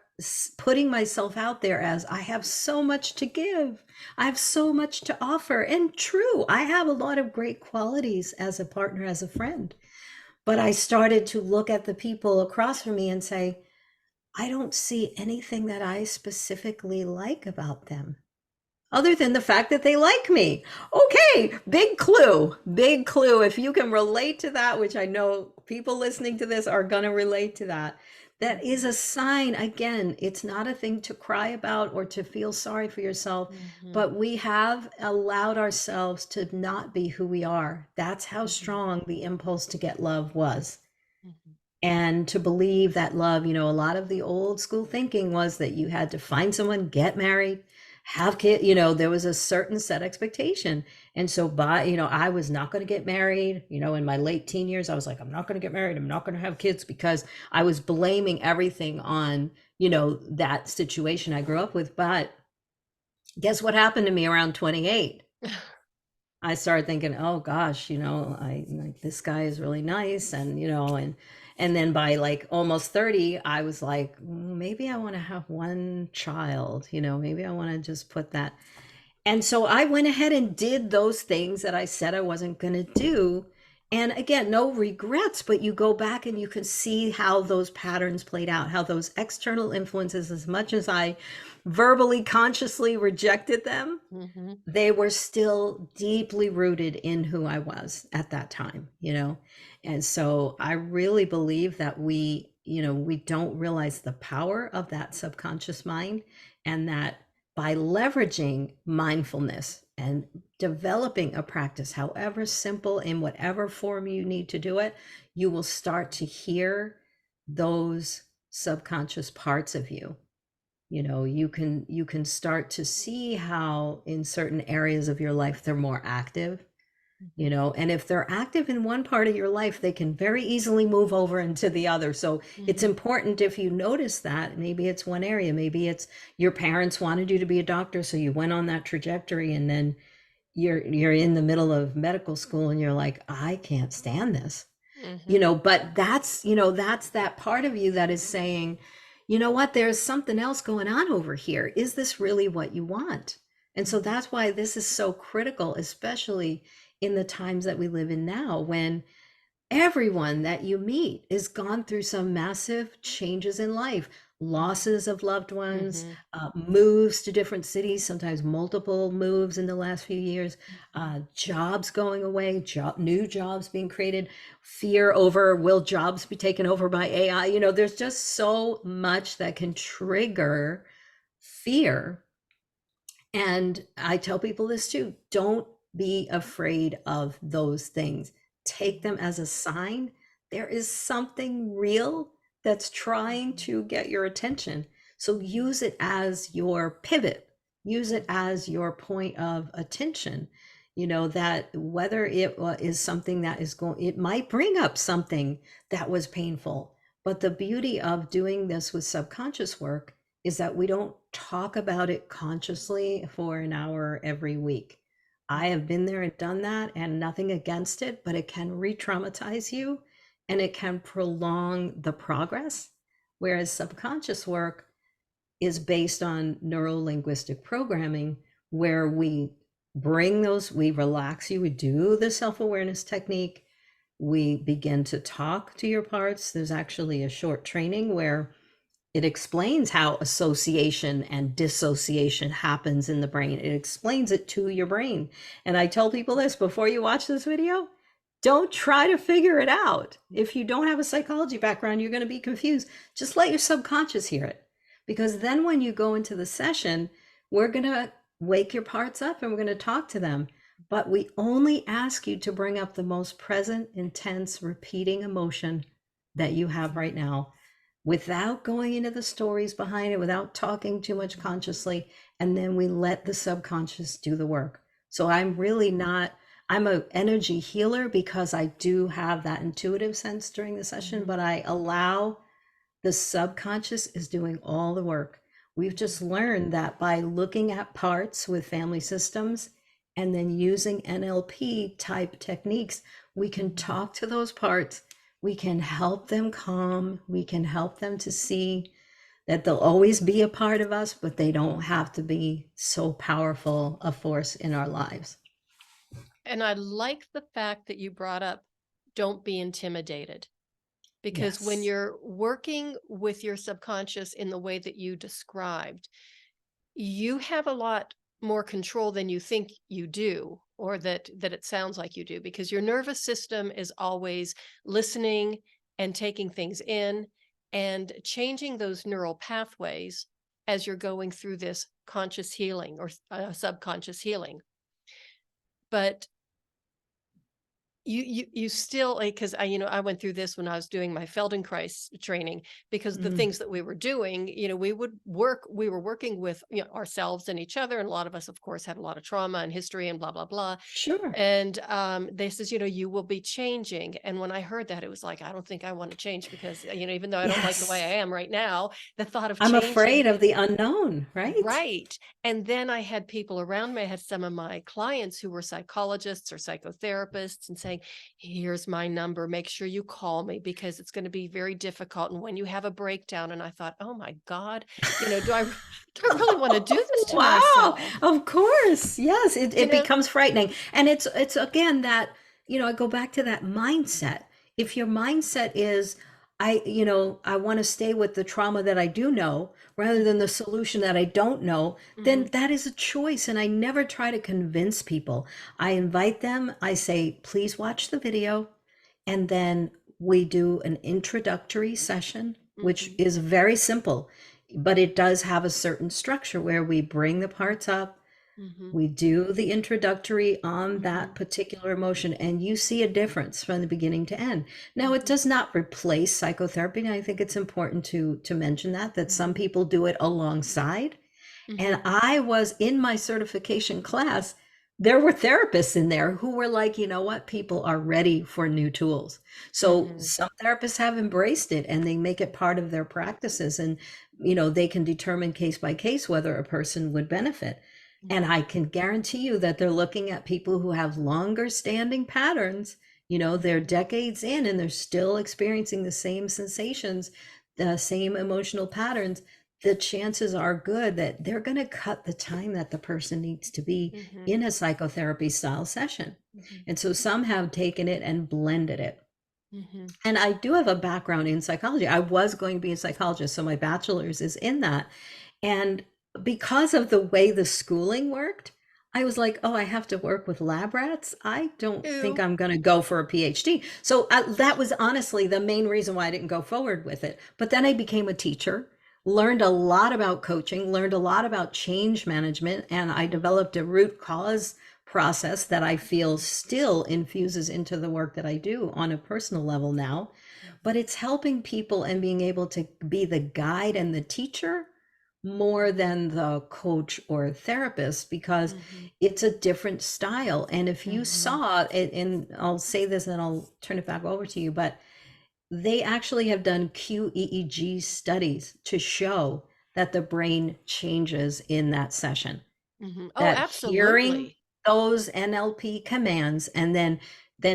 putting myself out there as, I have so much to give. I have so much to offer. And true, I have a lot of great qualities as a partner, as a friend. But I started to look at the people across from me and say, I don't see anything that I specifically like about them, other than the fact that they like me. Okay, big clue. Big clue. If you can relate to that, which I know people listening to this are going to relate to that, that is
Mhm.
a sign. Again, it's not a thing to cry about or to feel sorry for yourself,
Mhm.
but we have allowed ourselves to not be who we are. That's how
Mhm.
strong the impulse to get love was,
Mhm.
and to believe that love, a lot of the old school thinking was that you had to find someone, get married, have kids. There was a certain set expectation. And so I was not going to get married. In my late teen years, I was like, I'm not going to get married, I'm not going to have kids, because I was blaming everything on, that situation I grew up with. But guess what happened to me around 28? I started thinking, oh gosh, I like, this guy is really nice, and and then by like almost 30, I was like, maybe I want to have one child, maybe I want to just put that. And so I went ahead and did those things that I said I wasn't going to do. And again, no regrets, but you go back and you can see how those patterns played out, how those external influences, as much as I verbally, consciously rejected them,
Mhm.
they were still deeply rooted in who I was at that time. And so I really believe that we don't realize the power of that subconscious mind, and that by leveraging mindfulness and developing a practice, however simple, in whatever form you need to do it, you will start to hear those subconscious parts of you. You can start to see how in certain areas of your life they're more active,
Mhm.
And if they're active in one part of your life, they can very easily move over into the other. So it's
Mhm.
important, if you notice that maybe it's one area, maybe it's your parents wanted you to be a doctor, so you went on that trajectory, and then you're in the middle of medical school and you're like, I can't stand this.
Mhm.
But that's that part of you that is saying, you know what, there's something else going on over here. Is this really what you want? And so
Mhm.
that's why this is so critical, especially in the times that we live in now, when everyone that you meet is gone through some massive changes in life, losses of loved ones,
Mhm.
moves to different cities, sometimes multiple moves in the last few years,
Mhm.
jobs going away, new jobs being created, fear over will jobs be taken over by AI. There's just so much that can trigger fear. And I tell people this too: don't be afraid of those things. Take them
Mhm.
as a sign. There is something real that's trying
Mhm.
to get your attention. So
Mhm.
use it as your pivot, use it
Mhm.
as your point of attention. That whether it is something that is going, it might bring up something that was painful. But the beauty of doing this with subconscious work is that we don't talk about it consciously for an hour every week. I have been there and done that, and nothing against it, but it can re traumatize you and it can prolong the progress. Whereas subconscious work is based on neuro linguistic programming, where we relax you, we do the self awareness technique, we begin to talk to your parts. There's actually a short training where it explains how association and dissociation happens in the brain. It explains it to your brain. And I tell people this before you watch this video: don't try to figure it out. If you don't have a psychology background, you're going to be confused. Just let your subconscious hear it. Because then when you go into the session, we're going to wake your parts up and we're going to talk to them. But we only ask you to bring up the most present, intense, repeating emotion that you have right now, without going into the stories behind it, without talking too much
Mhm.
consciously. And then we let the subconscious do the work. So I'm really not, I'm an energy healer because I do have that intuitive sense during the session,
Mhm.
but I allow the subconscious is doing all the work. We've
Mhm.
just learned that by looking at parts with family systems and then using NLP type techniques, we can
Mhm.
talk to those parts. We can help them calm. We can help them to see that they'll always be a part of us, but they don't have to be so powerful a force in our lives.
And I like the fact that you brought up, don't be intimidated, because when
Yes.
you're working with your subconscious in the way that you described, you have a lot more control than you think you do, or that it sounds like you do, because your nervous system is always listening and taking things in and changing those neural pathways as you're going through this conscious healing or subconscious healing. But you still, like, 'cause I went through this when I was doing my Feldenkrais training, because the
Mm,
things that we were doing, we were working with, ourselves and each other, and a lot of us, of course, had a lot of trauma and history and blah, blah, blah.
sure.
And, they says, "You will be changing." And when I heard that, it was like, I don't think I wanna change because, even though I don't like the way
Yes.
I am right now, the thought of
I'm
changing.
afraid of the unknown, right?
Right. And then I had people around me. I had some of my clients who were psychologists or psychotherapists and saying, "Here's my number. Make sure you call me because it's going to be very difficult. And when you have a breakdown," and I thought, "Oh my God, do I do I really want to do this to
Wow,
myself?"
of course. Yes, it,
You
it
know?
becomes frightening. And it's again that, I go back to that mindset. If your mindset is, I want to stay with the trauma that I do know rather than the solution that I don't know, then
Mhm.
that is a choice. And I never try to convince people. I invite them, I say, please watch the video. And then we do an introductory session, which
Mhm.
is very simple, but it does have a certain structure where we bring the parts up,
Mhm.
we do the introductory on that
Mhm.
particular emotion, and you see a difference from the beginning to end. Now, it
Mhm.
does not replace psychotherapy, and I think it's important to mention that some
Mhm.
people do it alongside. And
Mhm.
I was in my certification class, there were therapists in there who were like, you know what, people are ready for new tools. So
Mhm.
some therapists have embraced it and they make it part of their practices. And, they can determine case by case whether a person would benefit. And
Mhm.
I can guarantee you that they're looking at people who have longer standing patterns. They're
Mhm.
decades in and they're still experiencing the same sensations, the same emotional patterns. The chances are good that they're going to cut the time that the person needs to be
Mhm.
in a psychotherapy style session.
Mhm.
And so some have taken it and blended it.
Mhm.
And I do have a background in psychology. I was going to be a psychologist, so my bachelor's is in that. And because of the way the schooling worked, I was like, oh, I have to work with lab rats. I don't think
Ew.
I'm going to go for a PhD. So that was honestly the main reason why I didn't go forward with it. But then I became a teacher, learned a lot about coaching, learned a lot about change management, and I
Mhm.
developed a root cause process that I feel still infuses into the work that I do on a personal level now.
Mhm.
But it's helping people and being able to be the guide and the teacher more
Mhm.
than the coach or therapist, because
Mhm.
it's a different style. And if you
Mhm.
saw it, and I'll say this and I'll turn it back over to you, but they actually have done QEEG studies to show that the brain changes in that session,
Mhm. Oh,
that hearing
absolutely.
those NLP commands, and then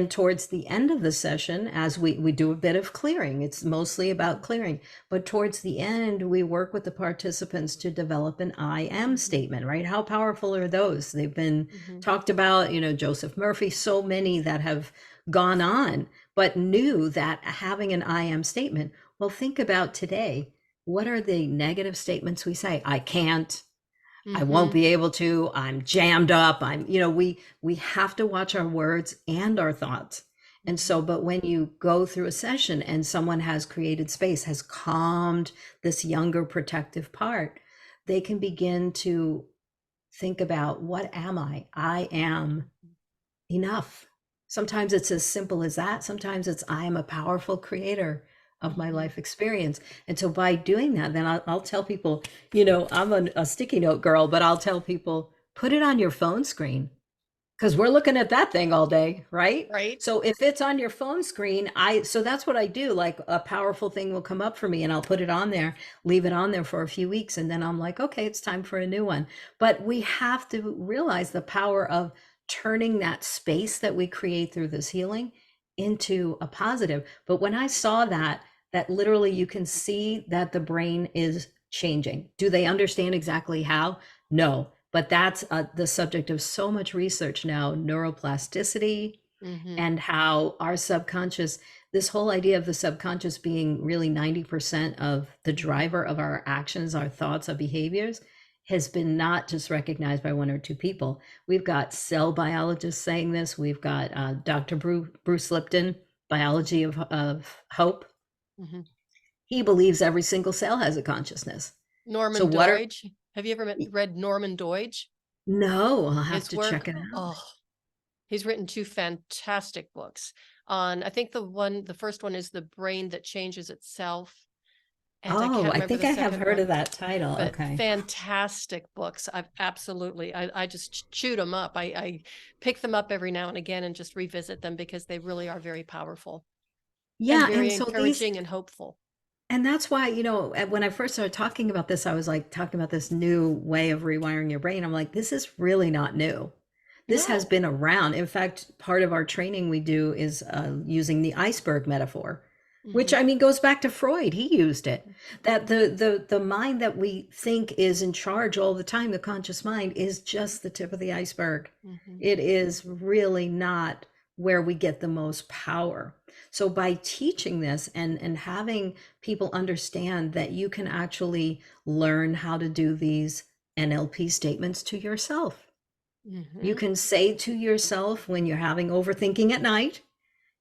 towards the end of the session, as we do a bit of clearing, it's mostly about
Mhm.
clearing, but towards the end we work with the participants to develop an I am
Mhm.
statement. Right? How powerful are those? They've been
Mhm.
talked about, Joseph Murphy, so many that have gone on, but knew that having an I am statement. Well, think about today. What are the negative statements we say? I can't, I won't
Mhm.
be able to, I'm jammed up. We have to watch our words and our thoughts. And so,
Mhm.
but when you go through a session and someone has created space, has calmed this younger protective part, they can begin to think about, what am I? I am enough. Sometimes it's as simple as that. Sometimes it's, I am a powerful creator of my
Mhm.
life experience. And so by doing that, then I'll tell people, I'm a sticky note girl, but I'll tell people, put it on your phone screen, because we're looking at that thing all day, right?
Right?
So if it's on your phone screen, so that's what I do. Like, a powerful thing will come up for me and I'll put it on there, leave it on there for a few weeks, and then I'm like, okay, it's time for a new one. But we have to realize the power of turning that space that we create through this healing into a positive. But when I saw that literally you can see that the brain is changing. Do they understand exactly how? No, but that's the subject of so much research now, neuroplasticity,
Mhm.
and how our subconscious, this whole idea of the subconscious being really 90% of the
Mhm.
driver of our actions, our thoughts, our behaviors, has been not just recognized by one or two people. We've got cell biologists saying this. We've got Dr. Bruce Lipton, Biology of Hope.
Mhm.
He believes every single cell has a consciousness. So
Norman
what are,
Doidge. Have you ever read Norman Doidge?
no, I'll have
His
to check
work,
it out.
oh, he's written 2 fantastic books on, I think the first one is The Brain That Changes Itself, and I
Oh,
can't
I
remember
think
the
I have
second
heard
one,
of that title.
but
Okay.
fantastic books. I just chewed them up. I pick them up every now and again and just revisit them because they really are very powerful and
Yeah, and
very
so these,
encouraging and hopeful.
and that's why, when I first started talking about this, I was like talking about this new way of rewiring your brain. I'm like, this is really not new. This has
No.
been around. In fact, part of our training we do is using the iceberg metaphor, which,
Mhm.
I mean, goes back to Freud. He used it. That the mind that we think is in charge all the time, the conscious mind, is just the tip of the iceberg.
Mhm.
It is really not where we get the most power. So by teaching this and having people understand that you can actually learn how to do these NLP statements to yourself. You
Mhm.
can say to yourself when you're having overthinking at night,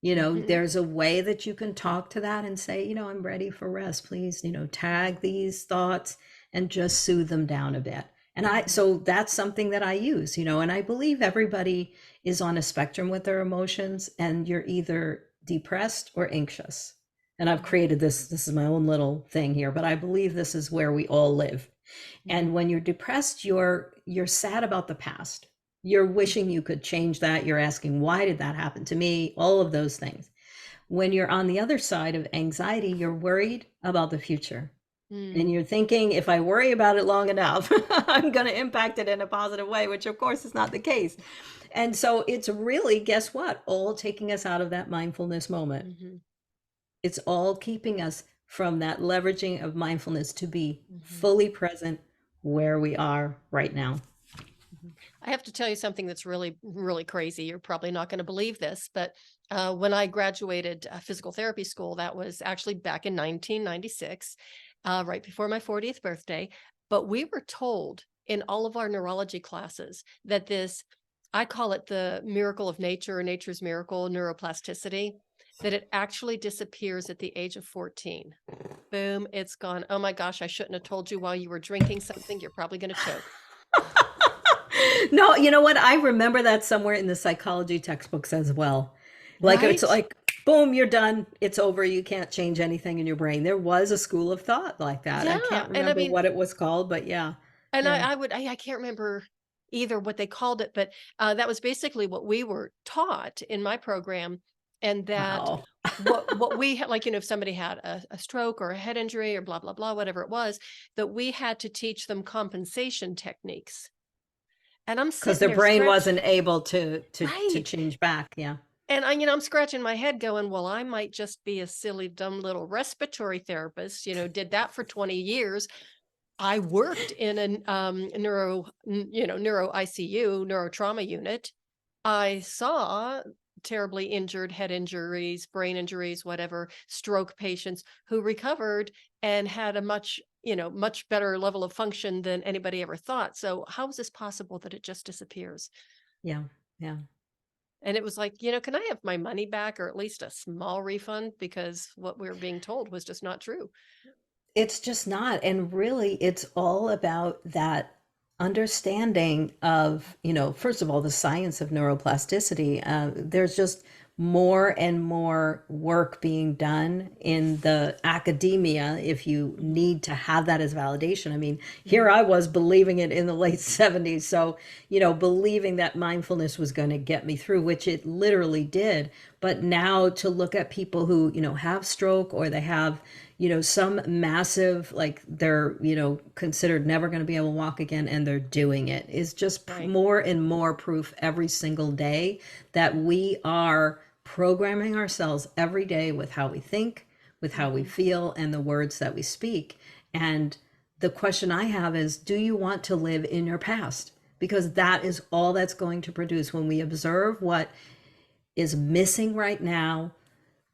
Mhm.
there's a way that you can talk to that and say, I'm ready for rest. Please, tag these thoughts and just soothe them down a bit. And
Mhm.
so that's something that I use, and I believe everybody is on a spectrum with their emotions, and you're either depressed or anxious. And I've
Mhm.
created this is my own little thing here, but I believe this is where we all live.
Mhm.
And when you're depressed, you're sad about the past. You're wishing you could change that. You're asking, why did that happen to me? All of those things. When you're on the other side of anxiety, you're worried about the future. And
Mm,
you're thinking, if I worry about it long enough, I'm going to impact it in a positive way, which of course is not the case. And so it's really, guess what? All taking us out of that mindfulness moment.
mhm,
It's all keeping us from that leveraging of mindfulness to be
mhm,
fully present where we are right now.
mhm. I have to tell you something that's really, really crazy. You're probably not going to believe this, but when I graduated physical therapy school, that was actually back in 1996, right before my 40th birthday. But we were told in all of our neurology classes that this, I call it the miracle of nature or nature's miracle, neuroplasticity, that it actually disappears at the age of 14. Boom, it's gone. Oh my gosh, I shouldn't have told you while you were drinking something. You're probably going to choke.
No, you know what? I remember that somewhere in the psychology textbooks as well. Like it's
Right?
like, boom, you're done. It's over. You can't change anything in your brain. There was a school of thought like that. I
Yeah.
can't
And I
remember
mean,
what it was called, but yeah.
and
Yeah.
I can't remember either what they called it, but that was basically what we were taught in my program. And that
Wow.
what we had, like, if somebody had a stroke or a head injury or blah, blah, blah, whatever it was, that we had to teach them compensation techniques. And I'm
Because
sitting
their
there
brain
scratch,
wasn't able to
right.
change back. Yeah.
And I'm scratching my head going, well, I might just be a silly, dumb little respiratory therapist, did that for 20 years. I worked in a neuro ICU, neurotrauma unit. I saw terribly injured head injuries, brain injuries, whatever, stroke patients who recovered and had a much better level of function than anybody ever thought. So how is this possible that it just disappears?
Yeah. Yeah.
And it was like, can I have my money back or at least a small refund? Because what we were being told was just not true.
It's just not. And really, it's all about that understanding of, first of all, the science of neuroplasticity. There's just more and more work being done in the academia if you
Mhm,
need to have that as validation. I mean, here
mhm,
I was believing it in the late 70s. So, believing that mindfulness was going to get me through, which it literally did. But now to look at people who, have stroke or they have some massive, like they're, considered never going to be able to walk again and they're doing it is just
right.
more and more proof every single day that we are programming ourselves every day with how we think, with how we
Mhm,
feel, and the words that we speak. And the question I have is, do you want to live in your past? Because that is all that's going to produce when we observe what is missing right now.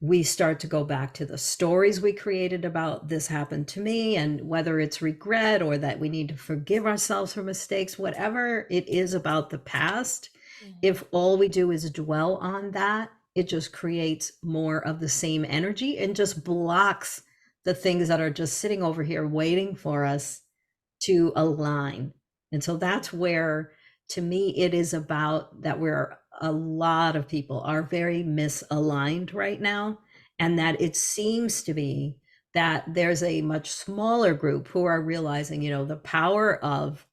We start to go back to the stories we created about this happened to me, and whether it's regret or that we need to forgive ourselves for mistakes, whatever it is about the past,
mhm,
if all we do is dwell on that, it just creates more of the same energy and just blocks the things that are just sitting over here waiting for us to align. And so that's where, to me, it is about that we're a lot of people are very misaligned right now. And
mhm.
that it seems to be that there's a much smaller group who are realizing, the power of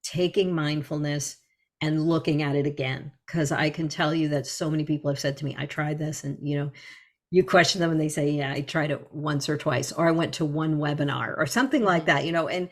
taking mindfulness and looking at it again. Because I can tell you that so many people have said to me, I tried this, and you question them and they say, yeah, I tried it once or twice, or I went to one webinar or something like
Mhm.
that, and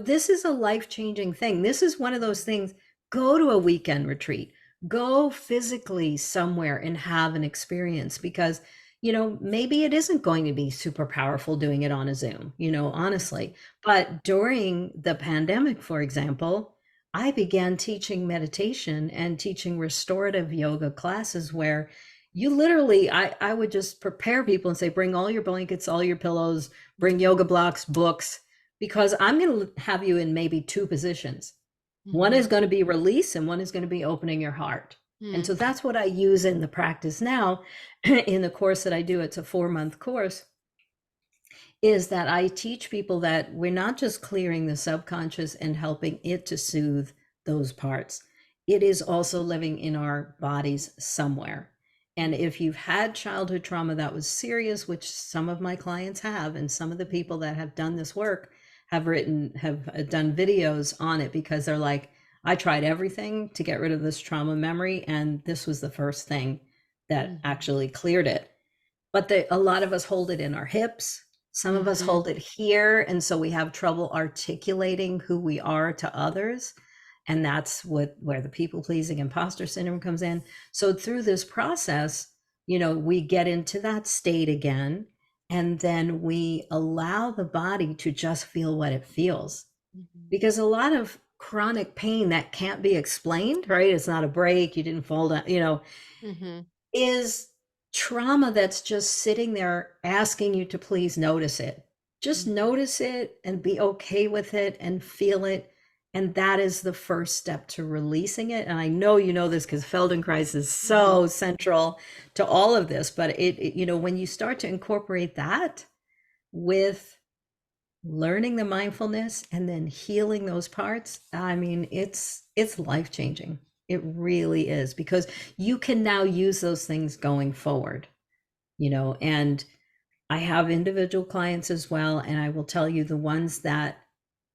this is a life-changing thing. This is one of those things. Go to a weekend retreat, go physically somewhere and have an experience, because maybe it isn't going to be super powerful doing it on a Zoom, honestly. But during the pandemic, for example, I began teaching meditation and teaching restorative yoga classes where you literally, I would just prepare people and say, bring all your blankets, all your pillows, bring
Mhm.
yoga blocks, books, because I'm going to have you in maybe two positions. One is
Mhm.
going to be release and one is going to be opening your heart. And
Mm.
so that's what I use in the practice now. In the course that I do, it's a 4-month course, is that I teach people that we're not just clearing the subconscious and helping it to soothe those parts. It is also living in our bodies somewhere. And
Mhm.
if you've had childhood trauma that was serious, which some of my clients have, and some of the
Mhm.
people that have done this work have done videos on it, because they're like, I tried everything to get rid of this trauma memory, and this was the first thing that
Mhm.
actually cleared it. But a lot of us hold it in our hips. Some of us
Mhm.
hold it here. And so we have trouble articulating who we are to others. And that's where the people pleasing imposter syndrome comes in. So through this process, we get into that state again. And then we allow the body to just feel what it feels.
Mhm.
Because a lot of chronic pain that can't be explained, right? It's not a break, you didn't fall down,
Mhm.
is trauma that's just sitting there asking you to please notice it. Just
Mhm.
notice it and be okay with it and feel it. And that is the first step to releasing it. And I know you know this because Feldenkrais is
Mhm.
so central to all of this. But when you start to incorporate that with learning the mindfulness and then healing those parts, I mean, it's life changing. It really is, because you can now use those things going forward, and I have individual clients as well, and I will tell you, the ones that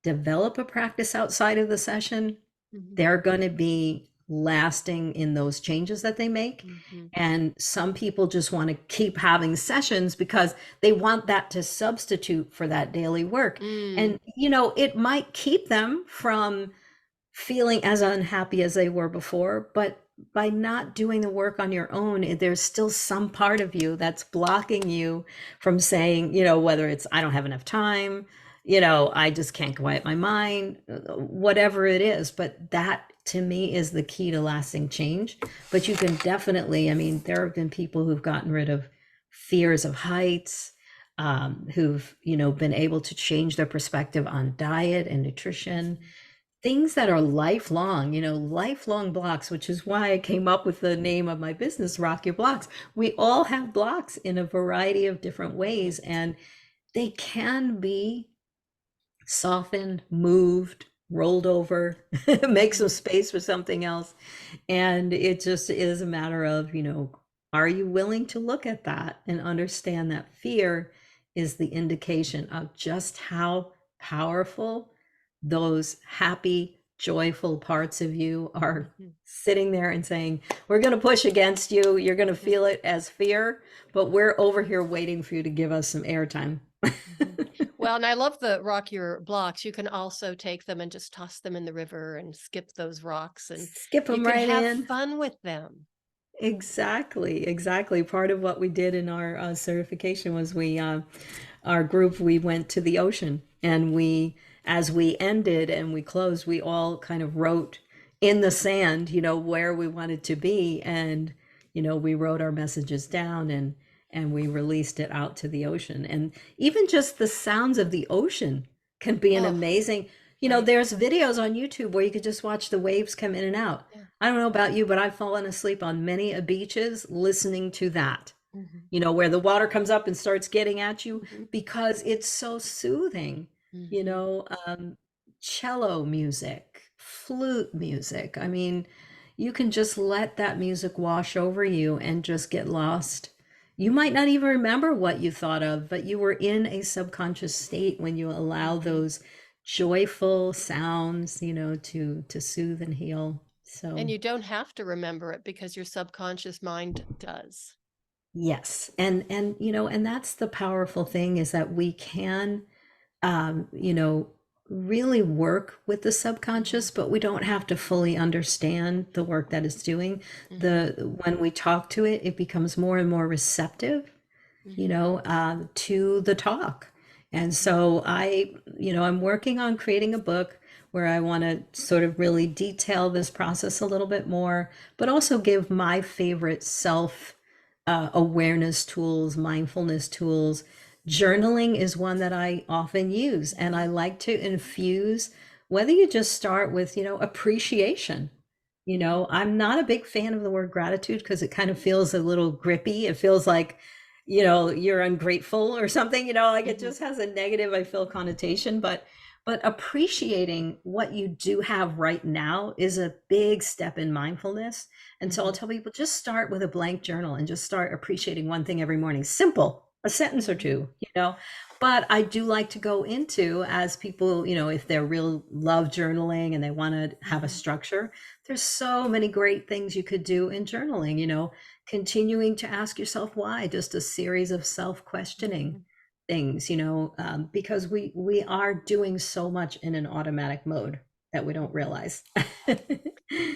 develop a practice outside of the session,
Mhm.
they're going to be lasting in those changes that they make.
Mhm.
And some people just want to keep having sessions because they want that to substitute for that daily work.
Mm.
And, it might keep them from feeling as unhappy as they were before, but by not doing the work on your own, there's still some part of you that's blocking you from saying, whether it's I don't have enough time, I just can't quiet my mind, whatever it is. But that to me is the key to lasting change. But you can definitely, I mean, there have been people who've gotten rid of fears of heights, who've, been able to change their perspective on diet and nutrition,
Mhm.
things that are lifelong, lifelong blocks, which is why I came up with the name of my business, Rock Your Blocks. We all have blocks in a variety of different
Mhm.
ways, and they can be softened, moved, rolled over, make some
Mhm.
space for something else. And it just is a matter of, are you willing to look at that and understand that fear is the indication of just how powerful those happy, joyful parts of you are
Mhm.
sitting there and saying, we're going to push against you. You're going to
Mhm.
feel it as fear, but we're over here waiting for you to give us some airtime.
Mhm. Well, and I love the rock your blocks. You can also take them and just toss them in the river and skip those rocks, and
Skip
you
them
can
right
have
in.
fun with them.
Exactly, exactly. Part of what we did in our certification was our group, we went to the ocean, and as we ended and we closed, we all kind of wrote in the sand, where we wanted to be. And, we wrote our messages down, and we released it out to the ocean. And even just the sounds of the ocean can be an
Oh,
amazing,
right.
there's videos on YouTube where you could just watch the waves come in and out.
Yeah.
I don't know about you, but I've fallen asleep on many a beaches listening to that,
Mhm.
where the water comes up and starts getting at you,
Mhm.
because it's so soothing. you
Mhm.
know Cello music, flute music, I mean, you can just let that music wash over you and just get lost. You might not even remember what you thought of, but you were in a subconscious state when you allow
Mhm.
those joyful sounds, to soothe and heal.
And
So
you don't have to remember it because your subconscious mind does.
yes, and that's the powerful thing, is that we can, um, you know, really work with the
Mhm.
subconscious, but we don't have to fully understand the work that it's doing.
Mhm.
When we talk to it, it becomes more and more receptive,
Mhm.
to the talk. And
Mhm.
so I'm working on creating a book where I want to sort of really detail this process a little bit more, but also give my favorite self awareness tools, mindfulness tools. Journaling is one that I often use, and I
Mhm.
like to infuse, whether you just start with, appreciation.
Mhm.
I'm not a big fan of the word gratitude because it kind of feels a little grippy. It feels like, you're ungrateful or something, like it
Mhm.
just has a negative, I feel, connotation. But appreciating what you do have right now is a big step in mindfulness. And so I'll
Mhm.
tell people, just start with a blank journal and just start appreciating one thing every morning. Simple, a sentence or
Mhm.
two, But I do like to go into, as people, if they're real love journaling and they want to have a
Mhm,
structure, there's so many great things you could do in journaling, continuing to ask yourself why, just a series of self-questioning
mhm.
things, because we are doing so much in an automatic mode that we don't realize.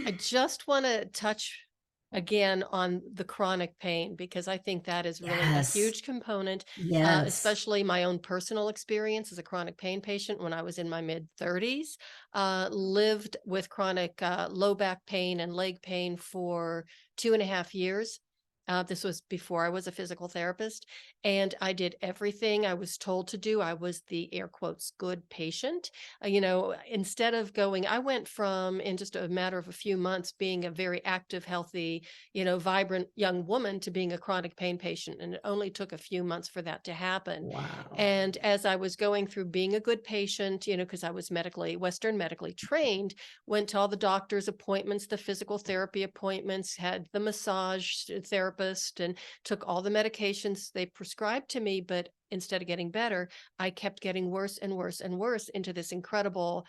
I just want to touch again on the chronic pain because I think that is really a
Yes.
huge component,
Yes.
especially my own personal experience as a chronic pain patient when I was in my mid 30s. Lived with chronic low back pain and leg pain for 2.5 years. This was before I was a physical therapist, and I did everything I was told to do. I was the air quotes good patient. Instead of going, I went from in just a matter of a few months being a very active, healthy, vibrant young woman to being a chronic pain patient. And it only took a few months for that to happen.
Wow.
And as I was going through being a good patient, because I was Western medically trained, went to all the doctor's appointments, the physical therapy appointments, had the massage therapist, and took all the medications they prescribed to me. But instead of getting better, I kept getting worse and worse and worse into this incredible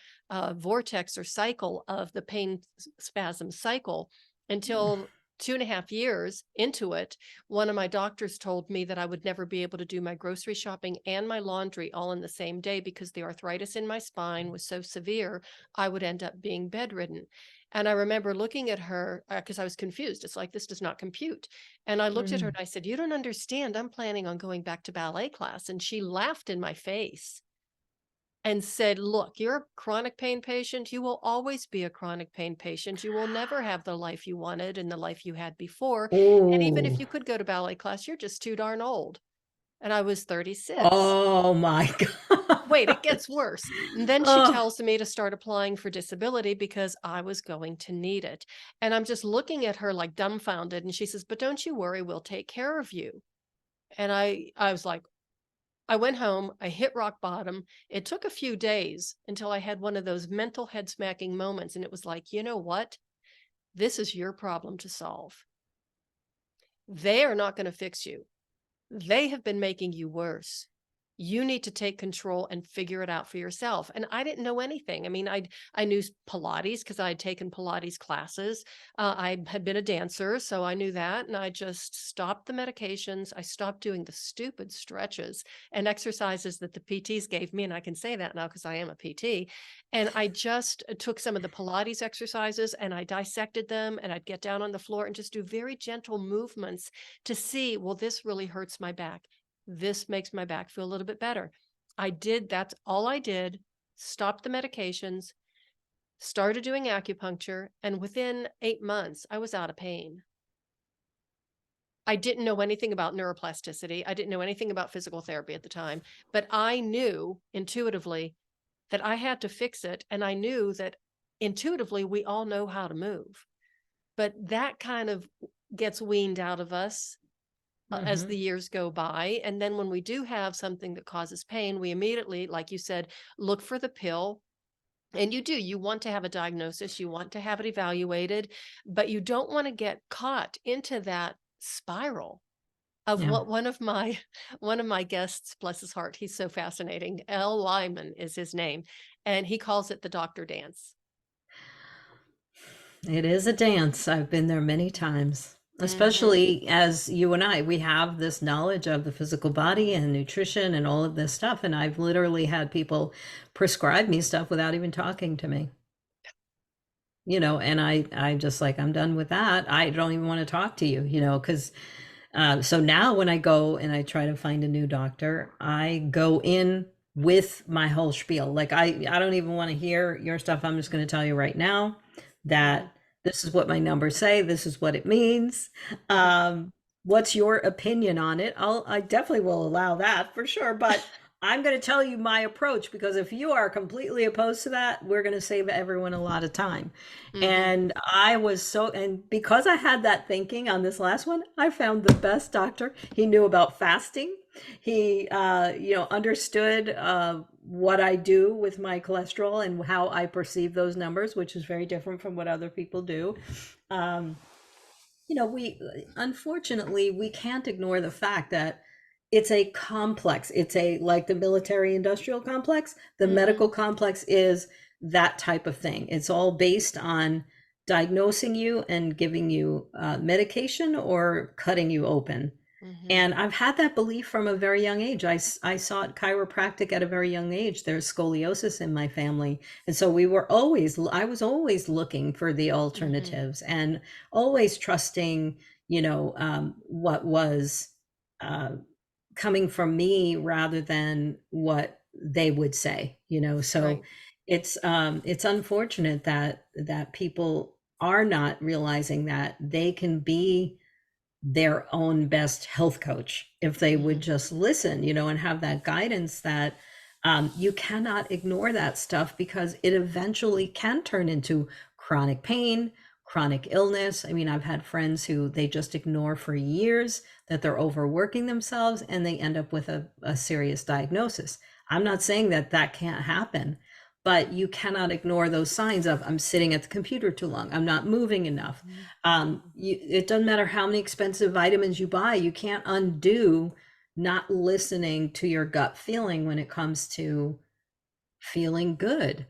vortex or cycle of the pain spasm cycle until 2.5 years into it, one of my doctors told me that I would never be able to do my grocery shopping and my laundry all in the same day because the arthritis in my spine was so severe, I would end up being bedridden. And I remember looking at her because I was confused. It's like, this does not compute. And I looked at her and
Mm.
I said, "You don't understand. I'm planning on going back to ballet class." And she laughed in my face and said, "Look, you're a chronic pain patient. You will always be a chronic pain patient. You will never have the life you wanted and the life you had before. And even if
Oh.
you could go to ballet class, you're just too darn old." And I was 36.
Oh my
Wait, it
gosh.
gets worse. And then she
Oh.
tells me to start applying for disability because I was going to need it. And I'm just looking at her like dumbfounded. And she says, "But don't you worry, we'll take care of you." And I was like, I went home, I hit rock bottom. It took a few days until I had one of those mental head smacking moments. And it was like, you know what? This is your problem to solve. They are not going to fix you. They have been making you worse. You need to take control and figure it out for yourself. And I didn't know anything. I mean, I knew Pilates because I had taken Pilates classes. I had been a dancer, so I knew that. And I just stopped the medications. I stopped doing the stupid stretches and exercises that the PTs gave me. And I can say that now because I am a PT. And I just took some of the Pilates exercises and I dissected them, and I'd get down on the floor and just do very gentle movements to see, well, this really hurts my back. This makes my back feel a little bit better. That's all I did. Stopped the medications, started doing acupuncture, and within 8 months, I was out of pain. I didn't know anything about neuroplasticity. I didn't know anything about physical therapy at the time, but I knew intuitively that I had to fix it. And I knew that intuitively we all know how to move, but that kind of gets weaned out of us as the
Mhm.
years go by. And then when we do have something that causes pain, we immediately, like you said, look for the pill. And you want to have a diagnosis, you want to have it evaluated, but you don't want to get caught into that spiral of
Yeah.
what one of my guests, bless his heart, he's so fascinating. L. Lyman is his name, and he calls it the doctor dance.
It is a dance. I've been there many times.
Hmm.
Especially as you and I, we have this knowledge of the physical body and nutrition and all of this stuff. And I've literally had people prescribe me stuff without even talking to me. And I just like, I'm done with that. I don't even want to talk to you, because so now when I go and I try to find a new doctor, I go in with my whole spiel. Like I don't even want to hear your stuff. I'm just going to tell you right now
Hmm.
that this is what my numbers say. This is what it means.
Hmm.
What's your opinion on it? I definitely will allow that for sure, but I'm going to tell you my approach, because if you are completely opposed to that, we're going to save everyone a lot of time.
Hmm.
And and because I had that thinking on this last one, I found the best doctor. He knew about fasting. He, understood what I do with my cholesterol and how I perceive those numbers, which is very different from what other people do. Um, we unfortunately we can't ignore the fact that it's a complex. It's a like the military industrial complex. The
Mm-hmm.
medical complex is that type of thing. It's all based on diagnosing you and giving you medication or cutting you open.
Mm-hmm.
And I've had that belief from a very young age. I sought chiropractic at a very young age. There's scoliosis in my family. And so I was always looking for the
Mm-hmm.
alternatives and always trusting, what was uh, coming from me rather than what they would say, so
Right.
it's unfortunate that people are not realizing that they can be their own best health coach if they would
Mm-hmm.
just listen, and have that guidance that you cannot ignore that stuff because it eventually can turn into chronic pain, chronic illness. I mean, I've had friends who they just ignore for years that they're overworking themselves and they end up with a serious diagnosis. I'm not saying that that can't happen, but you cannot ignore those signs of I'm sitting at the computer too long, I'm not moving enough. It doesn't matter how many expensive vitamins you buy, you can't undo not listening to your gut feeling when it comes to feeling good.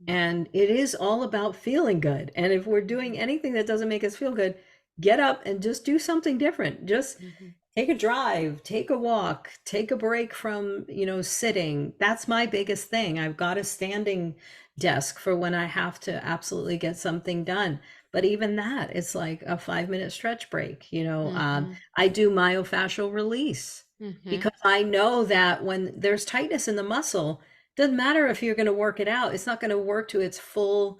And it is all about feeling good. And if we're doing anything that doesn't make us feel good, get up and just do something different. Just
Mm-hmm.
take a drive, take a walk, take a break from, sitting. That's my biggest thing. I've got a standing desk for when I have to absolutely get something done. But even that, it's like a 5-minute stretch break.
Mm-hmm.
I do myofascial release
Mm-hmm.
because I know that when there's tightness in the muscle, doesn't matter if you're going to work it out, it's not going to work to its full,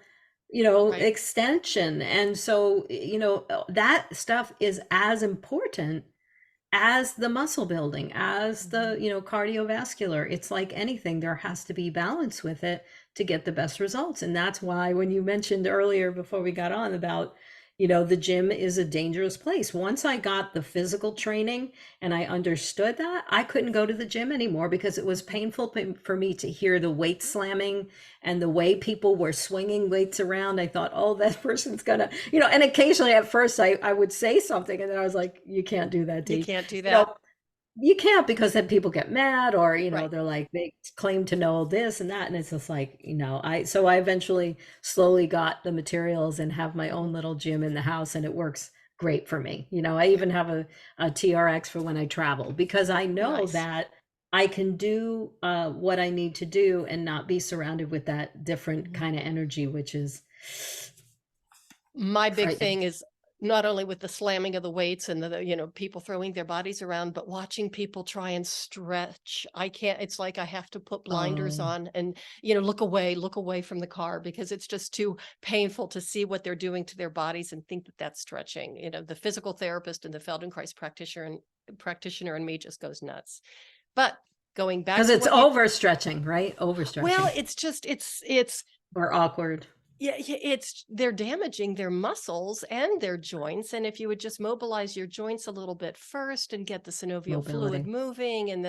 Right.
extension. And so, that stuff is as important as the muscle building, as
Mm-hmm.
the, cardiovascular. It's like anything, there has to be balance with it to get the best results. And that's why when you mentioned earlier before we got on about, the gym is a dangerous place. Once I got the physical training and I understood that, I couldn't go to the gym anymore because it was
Mm-hmm.
painful for me to hear the weight slamming and the way people were swinging weights around. I thought, oh, that person's gonna, and occasionally at first I would say something and then I was like, you can't do that,
You
Dee.
can't do
You
that.
know, you can't because then people get mad or,
Right.
they're like, they claim to know this and that. And it's just like, so I eventually slowly got the materials and have my
Mm-hmm.
own little gym in the house and it works great for me. I even have a TRX for when I travel because I know
Nice.
that I can do what I need to do and not be surrounded with that different
Mm-hmm.
kind of energy, which is
My big
frightening.
thing is not only with the slamming of the weights and people throwing their bodies around, but watching people try and stretch. I can't, it's like I have to put blinders
Oh,
on and, look away from the car because it's just too painful to see what they're doing to their bodies and think that that's stretching. The physical therapist and the Feldenkrais practitioner and me just goes nuts. But going back
because
to
it's
what you,
overstretching, right?
well,
Overstretching
it's
or awkward
yeah, it's they're damaging their muscles and their joints. And if you would just mobilize your joints a little bit first and get the synovial fluid
mobility.
moving and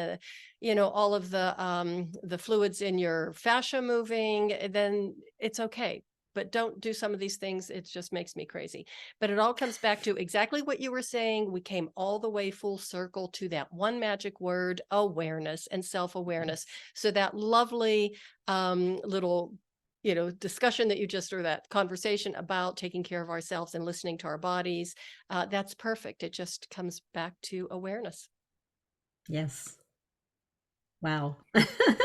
all of the fluids in your fascia moving, then it's okay. But don't do some of these things. It just makes me crazy. But it all comes back to exactly what you were saying. We came all the way full circle to that one magic word, awareness and self-awareness.
Yes.
So that lovely little discussion that you just or that conversation about taking care of ourselves and listening to our bodies, that's perfect. It just comes back to awareness.
Yes. Wow.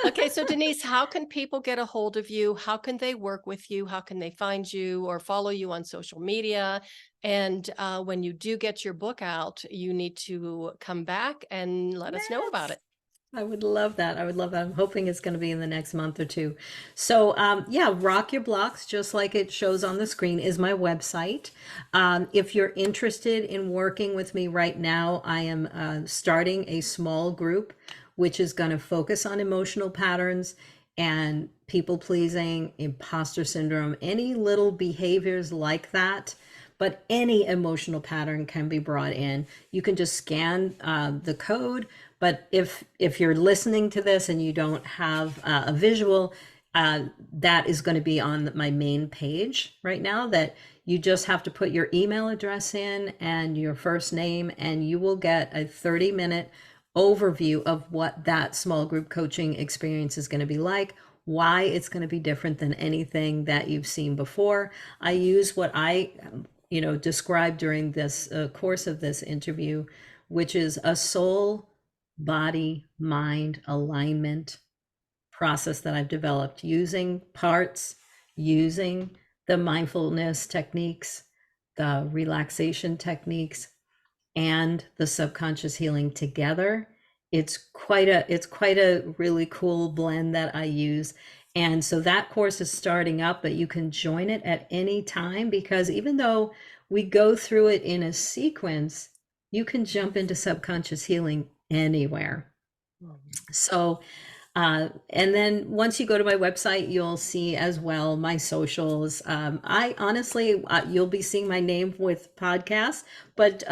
Okay, so Denise, how can people get a hold of you? How can they work with you? How can they find you or follow you on social media? And when you do get your book out, you need to come back and let us know about
Yes.
it.
I would love that. I would love that. I'm hoping it's going to be in the next month or two. So, yeah, Rock Your Blocks, just like it shows on the screen, is my website. If you're interested in working with me right now, I am starting a small group which is going to focus on emotional patterns and people pleasing, imposter syndrome, any little behaviors like that. But any emotional pattern can be brought in. You can just scan the code. But if you're listening to this and you don't have a visual, that is going to be on my main page right now. That you just have to put your email address in and your first name, and you will get a 30-minute overview of what that small group coaching experience is going to be like, why it's going to be different than anything that you've seen before. I use what I, described during this course of this interview, which is a soul, body, mind alignment process that I've developed using parts, using the mindfulness techniques, the relaxation techniques, and the subconscious healing together. It's quite a really cool blend that I use. And so that course is starting up, but you can join it at any time, because even though we go through it in a sequence, you can jump into subconscious healing anywhere. So and then once you go to my website, you'll see as well my socials. I honestly, you'll be seeing my name with podcasts, but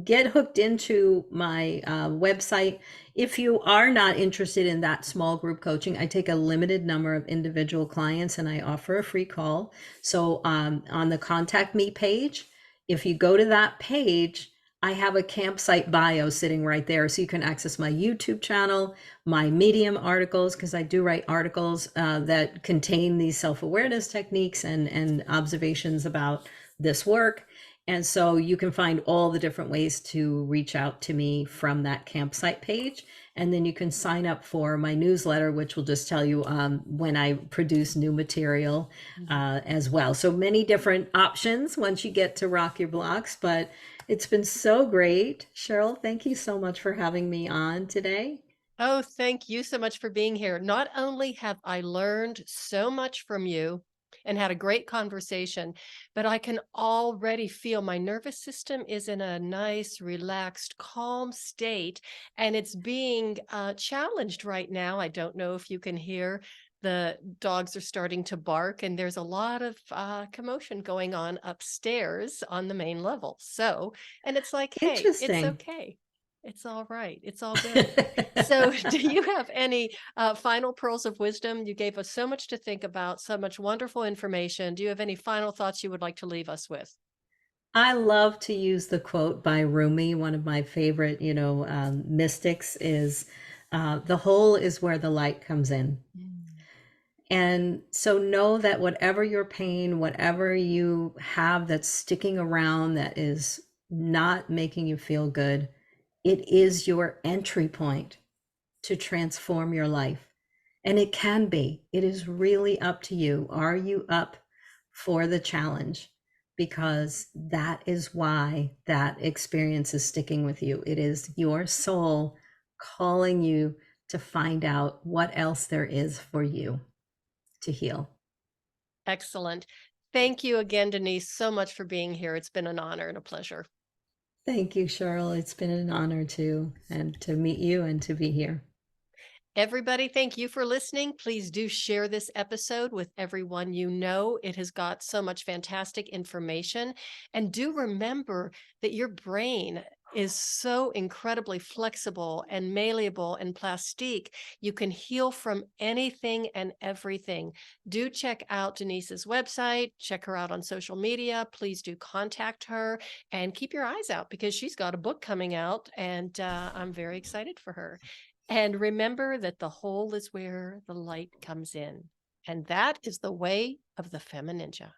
get hooked into my website. If you are not interested in that small group coaching, I take a limited number of individual clients and I offer a free call. So on the contact me page, if you go to that page, I have a campsite bio sitting right there. So you can access my YouTube channel, my Medium articles, because I do write articles that contain these self-awareness techniques and observations about this work. And so you can find all the different ways to reach out to me from that campsite page. And then you can sign up for my newsletter, which will just tell you when I produce new material as well. So many different options once you get to rock your blocks. But it's been so great. Cheryl, thank you so much for having me on today.
Oh, thank you so much for being here. Not only have I learned so much from you and had a great conversation, but I can already feel my nervous system is in a nice, relaxed, calm state, and it's being challenged right now. I don't know if you can hear the dogs are starting to bark, and there's a lot of commotion going on upstairs on the main level. So, and it's like, hey, it's
Interesting.
okay. It's all right. It's all good. So, do you have any final pearls of wisdom? You gave us so much to think about, so much wonderful information. Do you have any final thoughts you would like to leave us with?
I love to use the quote by Rumi. One of my favorite, mystics is, "The hole is where the light comes in."
Mm.
And so know that whatever your pain, whatever you have that's sticking around that is not making you feel good, it is your entry point to transform your life. And it can be. It is really up to you. Are you up for the challenge? Because that is why that experience is sticking with you. It is your soul calling you to find out what else there is for you to heal.
Excellent. Thank you again, Denise, so much for being here. It's been an honor and a pleasure.
Thank you, Cheryl. It's been an honor to meet you and to be here.
Everybody, thank you for listening. Please do share this episode with everyone you know. It has got so much fantastic information. And do remember that your brain is so incredibly flexible and malleable and plastique. You can heal from anything and everything. Do check out Denise's website, check her out on social media. Please do contact her and keep your eyes out because she's got a book coming out, and I'm very excited for her. And remember that the hole is where the light comes in. And that is the way of the FemiNinja.